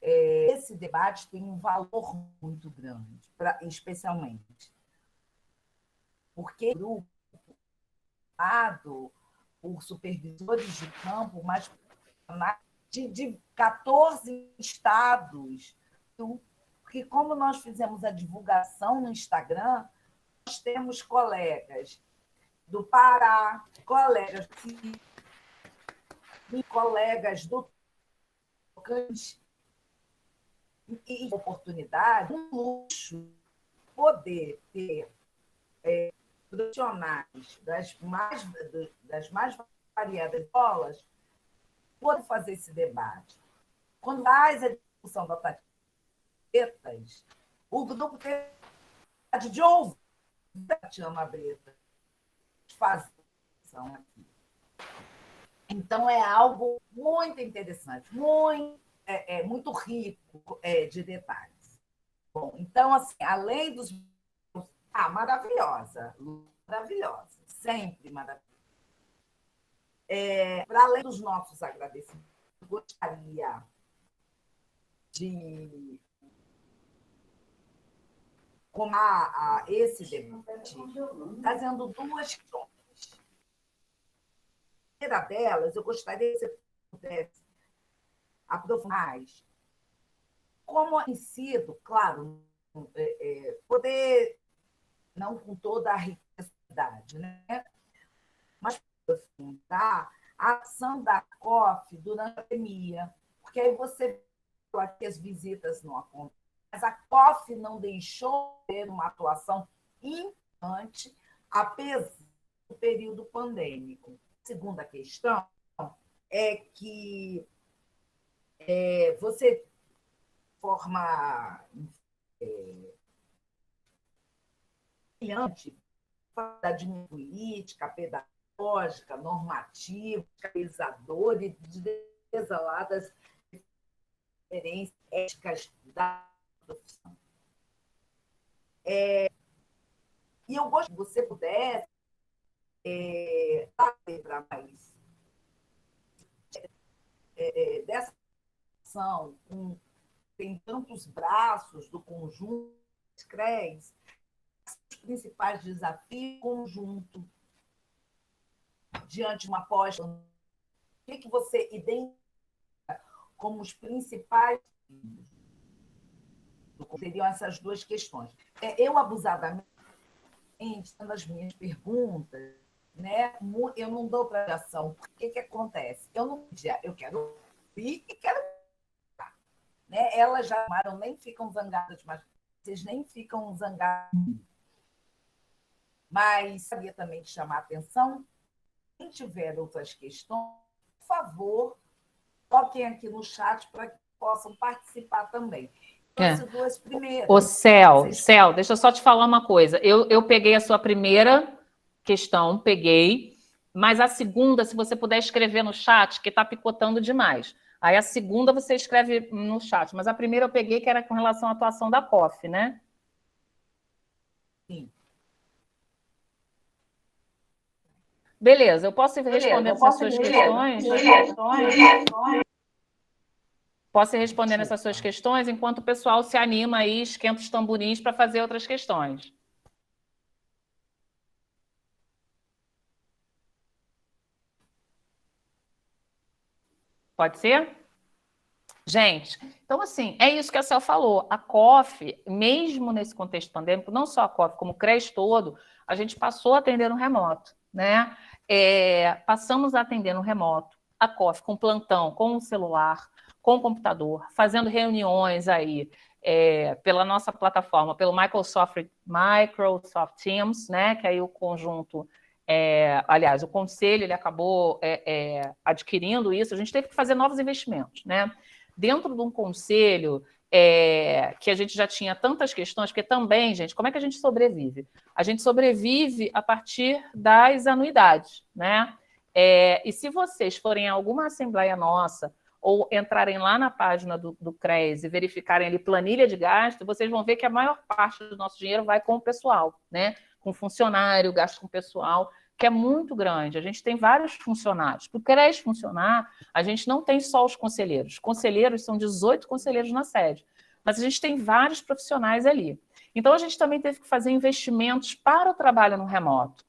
esse debate tem um valor muito grande, especialmente porque o grupo por supervisores de campo, mas de 14 estados, porque como nós fizemos a divulgação no Instagram, nós temos colegas do Pará, colegas do Tocantins, e oportunidade, um luxo, poder ter profissionais das mais variadas escolas, poder fazer esse debate. Quando faz a discussão da Tatianas, o grupo tem de ouvir a Tatiana Breta fazer aqui. Então, é algo muito interessante, muito rico de detalhes. Bom, então, assim, além dos... maravilhosa, sempre maravilhosa. Para além dos nossos agradecimentos, gostaria de tomar esse debate trazendo duas questões. A primeira delas, eu gostaria que você pudesse aprofundar mais como tem sido, claro, poder, não com toda a riqueza, né? Mas aprofundar a ação da COF durante a pandemia, porque aí você que as visitas não acontecem, mas a COF não deixou de ter uma atuação importante, apesar do período pandêmico. A segunda questão é que você forma brilhante da política, pedagógica, normativa, fiscalizadora e de desaladas referências éticas da profissão. E eu gosto que você pudesse trazer para mais dessa ação, tem tantos braços do conjunto dos CREs, os principais desafios conjunto diante de uma pós. O que você identifica como os principais? Seriam essas duas questões. Eu, abusadamente, nas minhas perguntas, né, eu não dou para ação. O que acontece? Eu quero ouvir e quero. Né? Elas já nem ficam zangadas, mas vocês nem ficam zangados. Mas sabia também de chamar a atenção. Quem tiver outras questões, por favor, coloquem aqui no chat para que possam participar também. As duas primeiras. Ô, Cel, deixa eu só te falar uma coisa. Eu peguei a sua primeira questão, mas a segunda, se você puder escrever no chat, que está picotando demais. Aí a segunda você escreve no chat, mas a primeira eu peguei, que era com relação à atuação da COF, né? Sim. Beleza, eu posso ir respondendo essas suas questões? Posso ir respondendo essas suas questões enquanto o pessoal se anima aí, esquenta os tamborins para fazer outras questões. Pode ser? Gente, então assim, é isso que a Cel falou. A COF, mesmo nesse contexto pandêmico, não só a COF, como o CRES todo, a gente passou a atender no remoto, né? Passamos a atender no remoto, a COF com plantão, com o celular, com o computador, fazendo reuniões aí pela nossa plataforma, pelo Microsoft Teams, né? Que aí o conjunto, aliás, o conselho ele acabou adquirindo isso. A gente teve que fazer novos investimentos, né? Dentro de um conselho que a gente já tinha tantas questões, porque também, gente, como é que a gente sobrevive? A gente sobrevive a partir das anuidades, né? E se vocês forem em alguma assembleia nossa ou entrarem lá na página do CRES e verificarem ali planilha de gasto, vocês vão ver que a maior parte do nosso dinheiro vai com o pessoal, né? Com funcionário, gasto com pessoal, que é muito grande. A gente tem vários funcionários. Para o CRES funcionar, a gente não tem só os conselheiros. Conselheiros são 18 conselheiros na sede, mas a gente tem vários profissionais ali. Então, a gente também teve que fazer investimentos para o trabalho no remoto.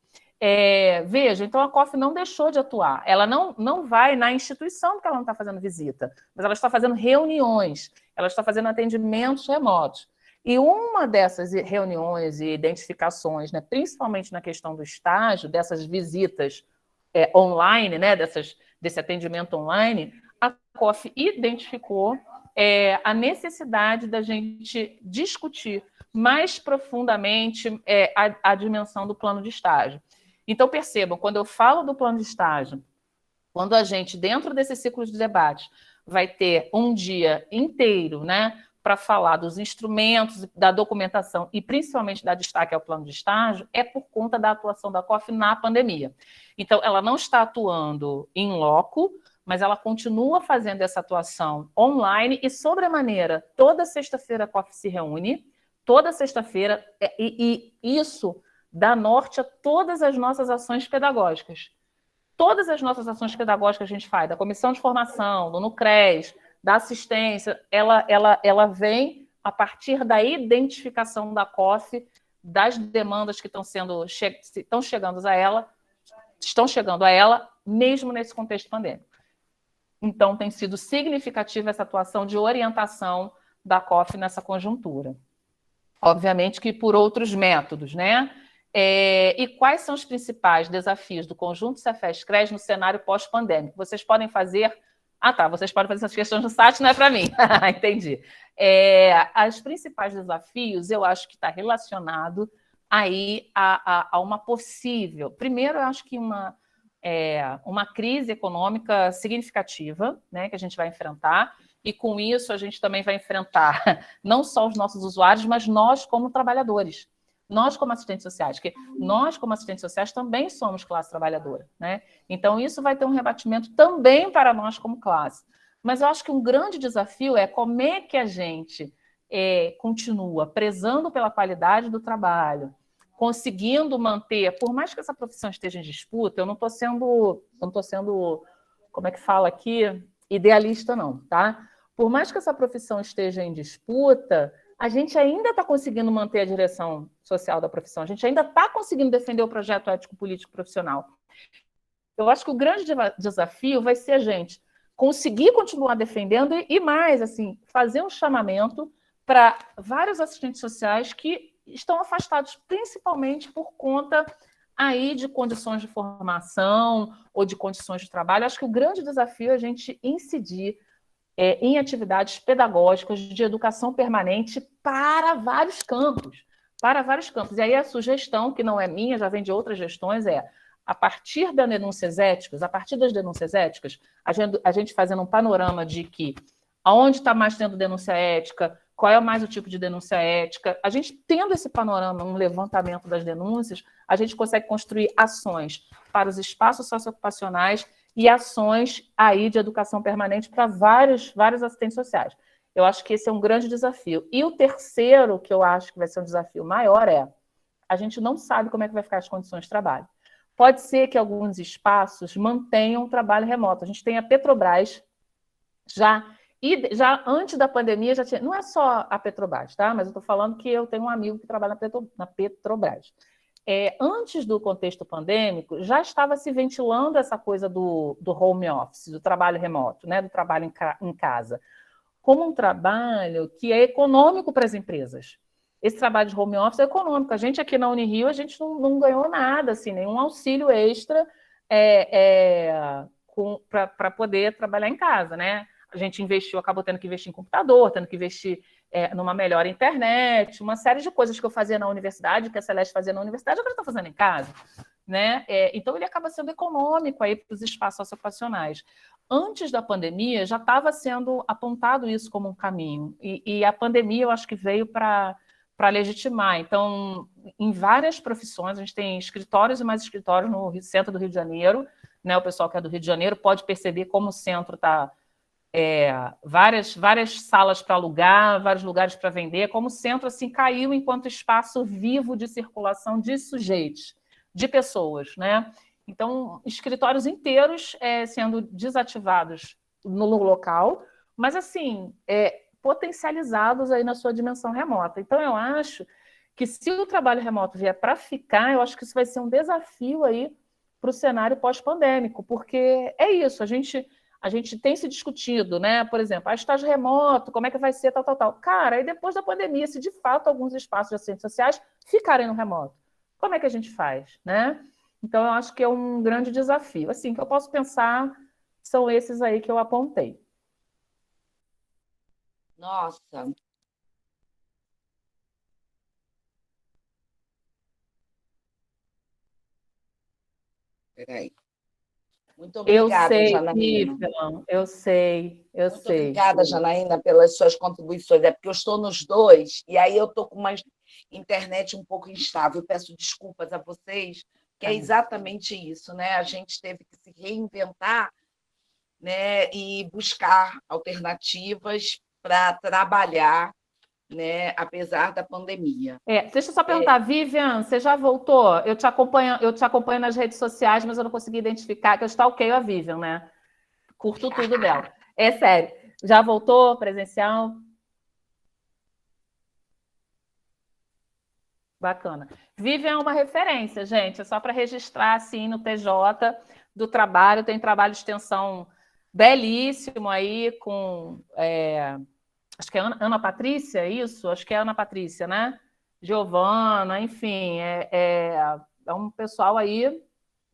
Veja, então a COF não deixou de atuar. Ela não vai na instituição porque ela não está fazendo visita, mas ela está fazendo reuniões, ela está fazendo atendimentos remotos. E uma dessas reuniões e identificações, né, principalmente na questão do estágio, dessas visitas online, né, desse atendimento online, a COF identificou a necessidade da gente discutir mais profundamente a dimensão do plano de estágio. Então, percebam, quando eu falo do plano de estágio, quando a gente, dentro desse ciclo de debate, vai ter um dia inteiro, né, para falar dos instrumentos, da documentação e principalmente da destaque ao plano de estágio, é por conta da atuação da COF na pandemia. Então, ela não está atuando em loco, mas ela continua fazendo essa atuação online e, sobremaneira, toda sexta-feira a COF se reúne, toda sexta-feira, e isso dá norte a todas as nossas ações pedagógicas. Todas as nossas ações pedagógicas que a gente faz, da comissão de formação, do NUCRES, da assistência, ela vem a partir da identificação da COF, das demandas que estão chegando a ela, mesmo nesse contexto pandêmico. Então, tem sido significativa essa atuação de orientação da COF nessa conjuntura. Obviamente que por outros métodos, né? E quais são os principais desafios do conjunto Cefes-CRES no cenário pós-pandêmico? Vocês podem fazer Ah, tá, vocês podem fazer essas questões no site, não é para mim. Entendi. Os principais desafios, eu acho que está relacionado aí a uma possível... Primeiro, eu acho que uma crise econômica significativa, né, que a gente vai enfrentar, e com isso a gente também vai enfrentar não só os nossos usuários, mas nós como trabalhadores. Nós como assistentes sociais, porque nós como assistentes sociais também somos classe trabalhadora, né? Então isso vai ter um rebatimento também para nós como classe. Mas eu acho que um grande desafio é como é que a gente continua prezando pela qualidade do trabalho, conseguindo manter, por mais que essa profissão esteja em disputa, eu não estou sendo, como é que fala aqui, idealista não, tá? Por mais que essa profissão esteja em disputa, a gente ainda está conseguindo manter a direção social da profissão, a gente ainda está conseguindo defender o projeto ético-político profissional. Eu acho que o grande desafio vai ser a gente conseguir continuar defendendo e mais, assim, fazer um chamamento para vários assistentes sociais que estão afastados principalmente por conta aí de condições de formação ou de condições de trabalho. Acho que o grande desafio é a gente incidir em atividades pedagógicas de educação permanente para vários campos. Para vários campos. E aí a sugestão, que não é minha, já vem de outras gestões, a partir das denúncias éticas, a gente fazendo um panorama de que aonde está mais tendo denúncia ética, qual é mais o tipo de denúncia ética, a gente tendo esse panorama, um levantamento das denúncias, a gente consegue construir ações para os espaços socioocupacionais e ações aí de educação permanente para vários assistentes sociais. Eu acho que esse é um grande desafio. E o terceiro, que eu acho que vai ser um desafio maior, a gente não sabe como é que vai ficar as condições de trabalho. Pode ser que alguns espaços mantenham o trabalho remoto. A gente tem a Petrobras já antes da pandemia, já tinha, não é só a Petrobras, tá? Mas eu estou falando que eu tenho um amigo que trabalha na Petrobras. Antes do contexto pandêmico, já estava se ventilando essa coisa do home office, do trabalho remoto, né? Do trabalho em casa, como um trabalho que é econômico para as empresas. Esse trabalho de home office é econômico. A gente aqui na Unirio, a gente não ganhou nada, assim, nenhum auxílio extra para poder trabalhar em casa, né? A gente acabou tendo que investir em computador, tendo que investir numa melhor internet, uma série de coisas que eu fazia na universidade, que a Celeste fazia na universidade, agora está fazendo em casa, né? Então ele acaba sendo econômico aí para os espaços socioeducacionais. Antes da pandemia já estava sendo apontado isso como um caminho, e a pandemia eu acho que veio para legitimar. Então, em várias profissões, a gente tem escritórios e mais escritórios no centro do Rio de Janeiro, né? O pessoal que é do Rio de Janeiro pode perceber como o centro está várias salas para alugar, vários lugares para vender, como o centro assim caiu enquanto espaço vivo de circulação de sujeitos, de pessoas, né? Então, escritórios inteiros sendo desativados no local, mas assim, potencializados aí na sua dimensão remota. Então, eu acho que se o trabalho remoto vier para ficar, eu acho que isso vai ser um desafio aí para o cenário pós-pandêmico, porque é isso, a gente tem se discutido, né? Por exemplo, estágio remoto, como é que vai ser, tal. Cara, aí depois da pandemia, se de fato alguns espaços de assistentes sociais ficarem no remoto, como é que a gente faz, né? Então, eu acho que é um grande desafio. Assim, que eu posso pensar, são esses aí que eu apontei. Nossa. Peraí. Muito obrigada, Janaína. Eu sei. Muito obrigada, Janaína, pelas suas contribuições. É porque eu estou nos dois, e aí eu estou com uma internet um pouco instável. Peço desculpas a vocês, que é exatamente isso, né? A gente teve que se reinventar, né? E buscar alternativas para trabalhar, né? Apesar da pandemia. Deixa eu só perguntar, Vivian, você já voltou? Eu te acompanho nas redes sociais, mas eu não consegui identificar, que eu stalkeio a Vivian, né? Curto tudo dela. É sério. Já voltou presencial? Bacana. Vivian é uma referência, gente. É só para registrar, assim, no TJ do trabalho. Tem trabalho de extensão belíssimo aí com... acho que é Ana Patrícia, isso? Acho que é Ana Patrícia, né? Giovana, enfim. É um pessoal aí...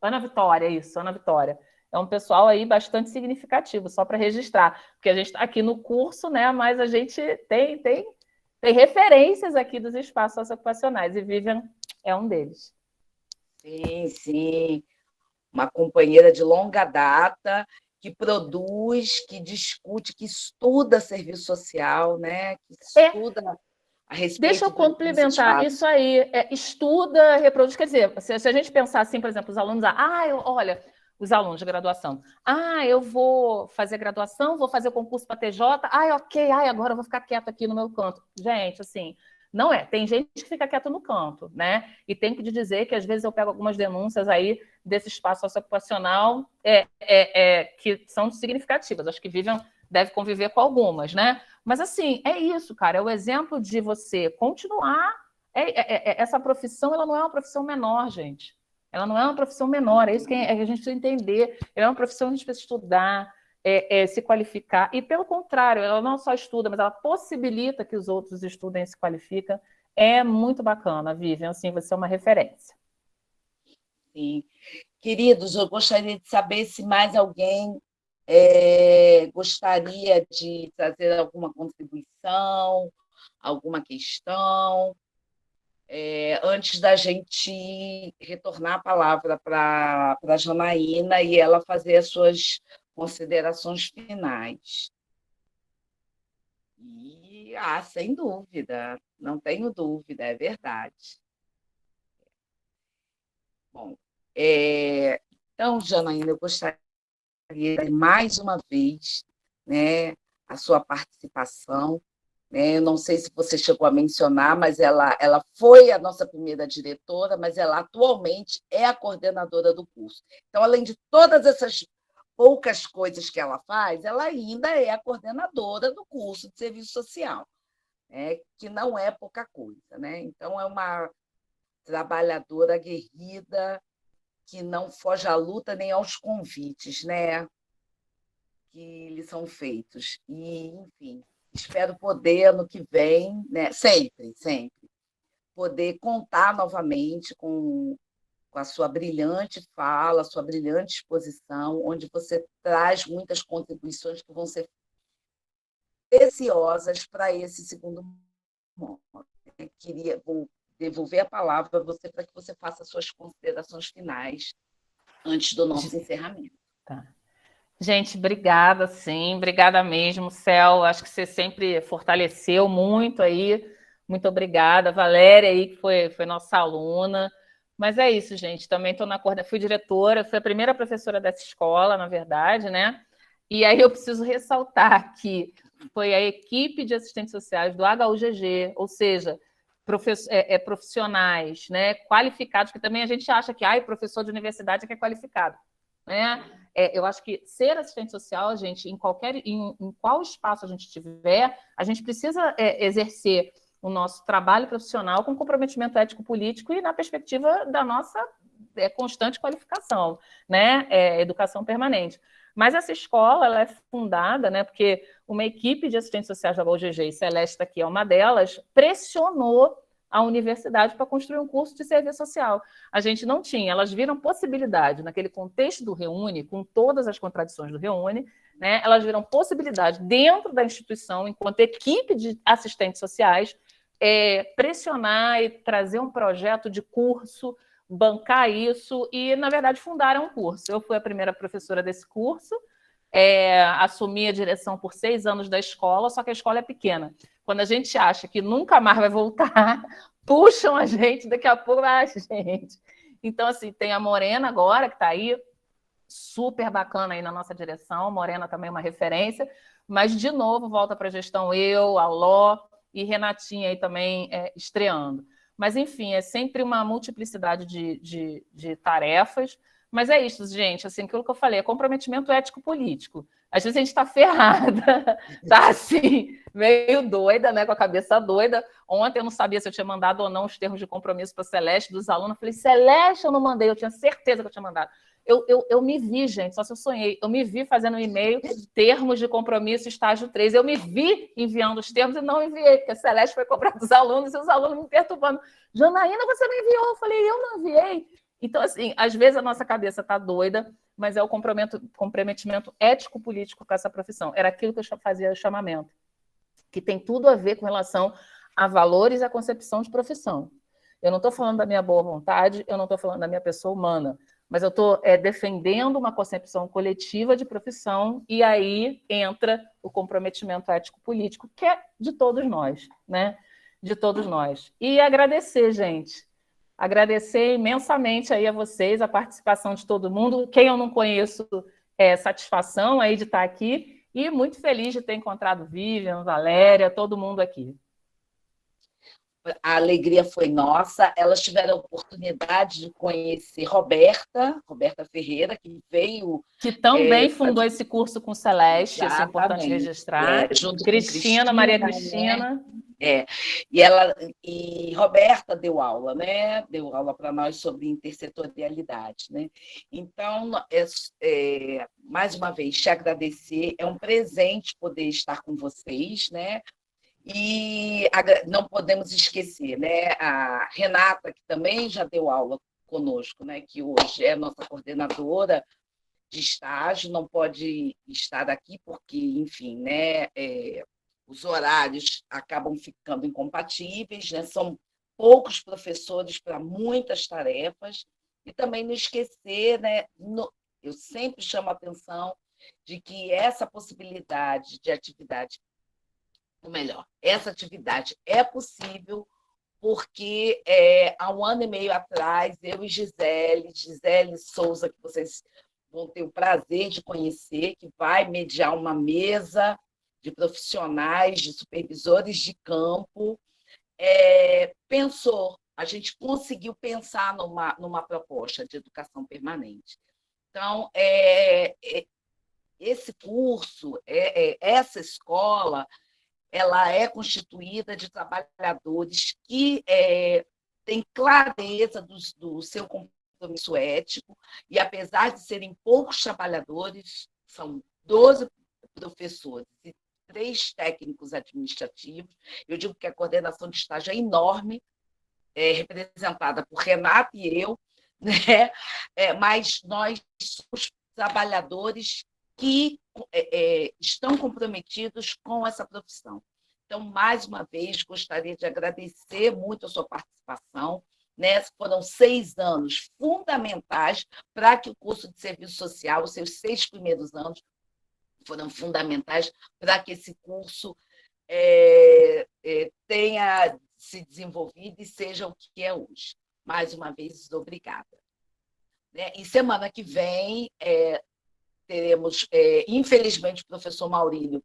Ana Vitória, isso. Ana Vitória. é um pessoal aí bastante significativo, só para registrar, porque a gente está aqui no curso, né? Mas a gente tem referências aqui dos espaços socioocupacionais, e Vivian é um deles. Sim, sim. Uma companheira de longa data, que produz, que discute, que estuda serviço social, né? Que estuda a respeito. Deixa eu complementar isso aí. Estuda, reproduz. Quer dizer, se a gente pensar assim, por exemplo, os alunos, olha, os alunos de graduação. Eu vou fazer graduação, vou fazer o concurso para TJ. Ok, agora eu vou ficar quieto aqui no meu canto. Gente, assim, não é. Tem gente que fica quieto no canto, né? E tem que dizer que às vezes eu pego algumas denúncias aí desse espaço socioocupacional que são significativas. Acho que Vivian deve conviver com algumas, né? Mas, assim, é isso, cara. É o exemplo de você continuar. Essa profissão, ela não é uma profissão menor, gente. Ela não é uma profissão menor. É isso que a gente precisa entender. Ela é uma profissão que a gente precisa estudar, se qualificar. E, pelo contrário, ela não só estuda, mas ela possibilita que os outros estudem e se qualificam. É muito bacana, Vivian. Assim, você é uma referência. Sim. Queridos, eu gostaria de saber se mais alguém gostaria de trazer alguma contribuição, alguma questão, antes da gente retornar a palavra para a Janaína e ela fazer as suas considerações finais. E, sem dúvida, não tenho dúvida, é verdade. Bom, então, Janaína, eu gostaria mais uma vez, né, a sua participação. Né? Eu não sei se você chegou a mencionar, mas ela foi a nossa primeira diretora, mas ela atualmente é a coordenadora do curso. Então, além de todas essas poucas coisas que ela faz, ela ainda é a coordenadora do curso de serviço social, né? Que não é pouca coisa. Né? Então, é uma trabalhadora aguerrida, que não foge à luta nem aos convites, né? Que lhe são feitos. E, enfim, espero poder, ano que vem, né? Sempre, poder contar novamente com a sua brilhante fala, a sua brilhante exposição, onde você traz muitas contribuições que vão ser preciosas para esse segundo momento. Vou devolver a palavra para você para que você faça suas considerações finais antes do nosso encerramento. Tá. Gente, obrigada, sim, obrigada mesmo, Cel. Acho que você sempre fortaleceu muito aí. Muito obrigada, Valéria aí, que foi nossa aluna. Mas é isso, gente. Também estou na coordenação, fui diretora, fui a primeira professora dessa escola, na verdade, né? E aí eu preciso ressaltar que foi a equipe de assistentes sociais do HUGG, ou seja, profissionais, né, qualificados, que também a gente acha que professor de universidade é que é qualificado, né? Eu acho que ser assistente social, a gente, em qual espaço a gente tiver, a gente precisa exercer o nosso trabalho profissional com comprometimento ético-político e na perspectiva da nossa constante qualificação, né? Educação permanente. Mas essa escola, ela é fundada, né? Porque uma equipe de assistentes sociais da UGG, e Celeste aqui é uma delas, pressionou a universidade para construir um curso de serviço social. A gente não tinha, elas viram possibilidade, naquele contexto do Reúne, com todas as contradições do Reúne, né, elas viram possibilidade dentro da instituição, enquanto equipe de assistentes sociais, pressionar e trazer um projeto de curso, bancar isso e, na verdade, fundaram um curso. Eu fui a primeira professora desse curso, assumi a direção por 6 anos da escola, só que a escola é pequena. Quando a gente acha que nunca mais vai voltar, puxam a gente, daqui a pouco vai gente. Então, assim, tem a Morena agora, que está aí, super bacana aí na nossa direção, Morena também é uma referência, mas, de novo, volta para a gestão eu, a Ló e Renatinha aí também estreando. Mas, enfim, é sempre uma multiplicidade de tarefas. Mas é isso, gente, assim, aquilo que eu falei, é comprometimento ético-político. Às vezes a gente está ferrada, tá assim, meio doida, né, com a cabeça doida. Ontem eu não sabia se eu tinha mandado ou não os termos de compromisso para a Celeste dos alunos. Eu falei, Celeste, eu não mandei, eu tinha certeza que eu tinha mandado. Eu me vi, gente, só se eu sonhei, eu me vi fazendo um e-mail, termos de compromisso, estágio 3, eu me vi enviando os termos e não enviei, porque a Celeste foi cobrar dos alunos e os alunos me perturbando. Janaína, você não enviou? Eu falei, eu não enviei. Então, assim, às vezes a nossa cabeça está doida, mas é o comprometimento ético-político com essa profissão. Era aquilo que eu fazia o chamamento, que tem tudo a ver com relação a valores e a concepção de profissão. Eu não estou falando da minha boa vontade, eu não estou falando da minha pessoa humana, mas eu estou defendendo uma concepção coletiva de profissão, e aí entra o comprometimento ético-político, que é de todos nós, né? De todos nós. E agradecer, gente. Agradecer imensamente aí a vocês, a participação de todo mundo. Quem eu não conheço, satisfação aí de estar aqui, e muito feliz de ter encontrado Vivian, Valéria, todo mundo aqui. A alegria foi nossa. Elas tiveram a oportunidade de conhecer Roberta Ferreira, que veio... Que também fundou esse curso com Celeste, isso é importante registrar. Junto Cristina, com Maria Cristina. Né? E Roberta deu aula, né? Deu aula para nós sobre intersetorialidade, né? Então, mais uma vez, te agradecer. É um presente poder estar com vocês, né? E não podemos esquecer, né? A Renata, que também já deu aula conosco, né? Que hoje é nossa coordenadora de estágio, não pode estar aqui porque, enfim, né? Os horários acabam ficando incompatíveis, né? São poucos professores para muitas tarefas. E também não esquecer, né? Eu sempre chamo a atenção de que essa possibilidade de atividade, ou melhor, essa atividade é possível porque há 1 ano e meio atrás, eu e Gisele Souza, que vocês vão ter o prazer de conhecer, que vai mediar uma mesa de profissionais, de supervisores de campo, a gente conseguiu pensar numa proposta de educação permanente. Então, esse curso, essa escola, ela é constituída de trabalhadores que têm clareza do seu compromisso ético, e apesar de serem poucos trabalhadores, são 12 professores e 3 técnicos administrativos. Eu digo que a coordenação de estágio é enorme, representada por Renata e eu, né? Mas nós somos trabalhadores que estão comprometidos com essa profissão. Então, mais uma vez, gostaria de agradecer muito a sua participação, né? Foram 6 anos fundamentais para que o curso de serviço social, os seus 6 primeiros anos, foram fundamentais para que esse curso tenha se desenvolvido e seja o que é hoje. Mais uma vez, obrigada. E semana que vem teremos, infelizmente, o professor Maurílio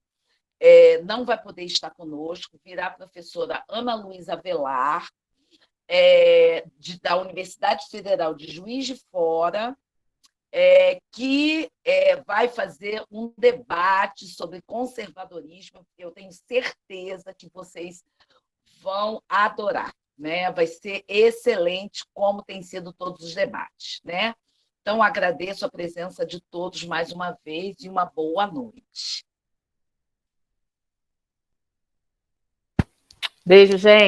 não vai poder estar conosco, virá a professora Ana Luísa Avelar, da Universidade Federal de Juiz de Fora, que vai fazer um debate sobre conservadorismo, que eu tenho certeza que vocês vão adorar, né? Vai ser excelente, como tem sido todos os debates, né? Então, agradeço a presença de todos mais uma vez e uma boa noite. Beijo, gente.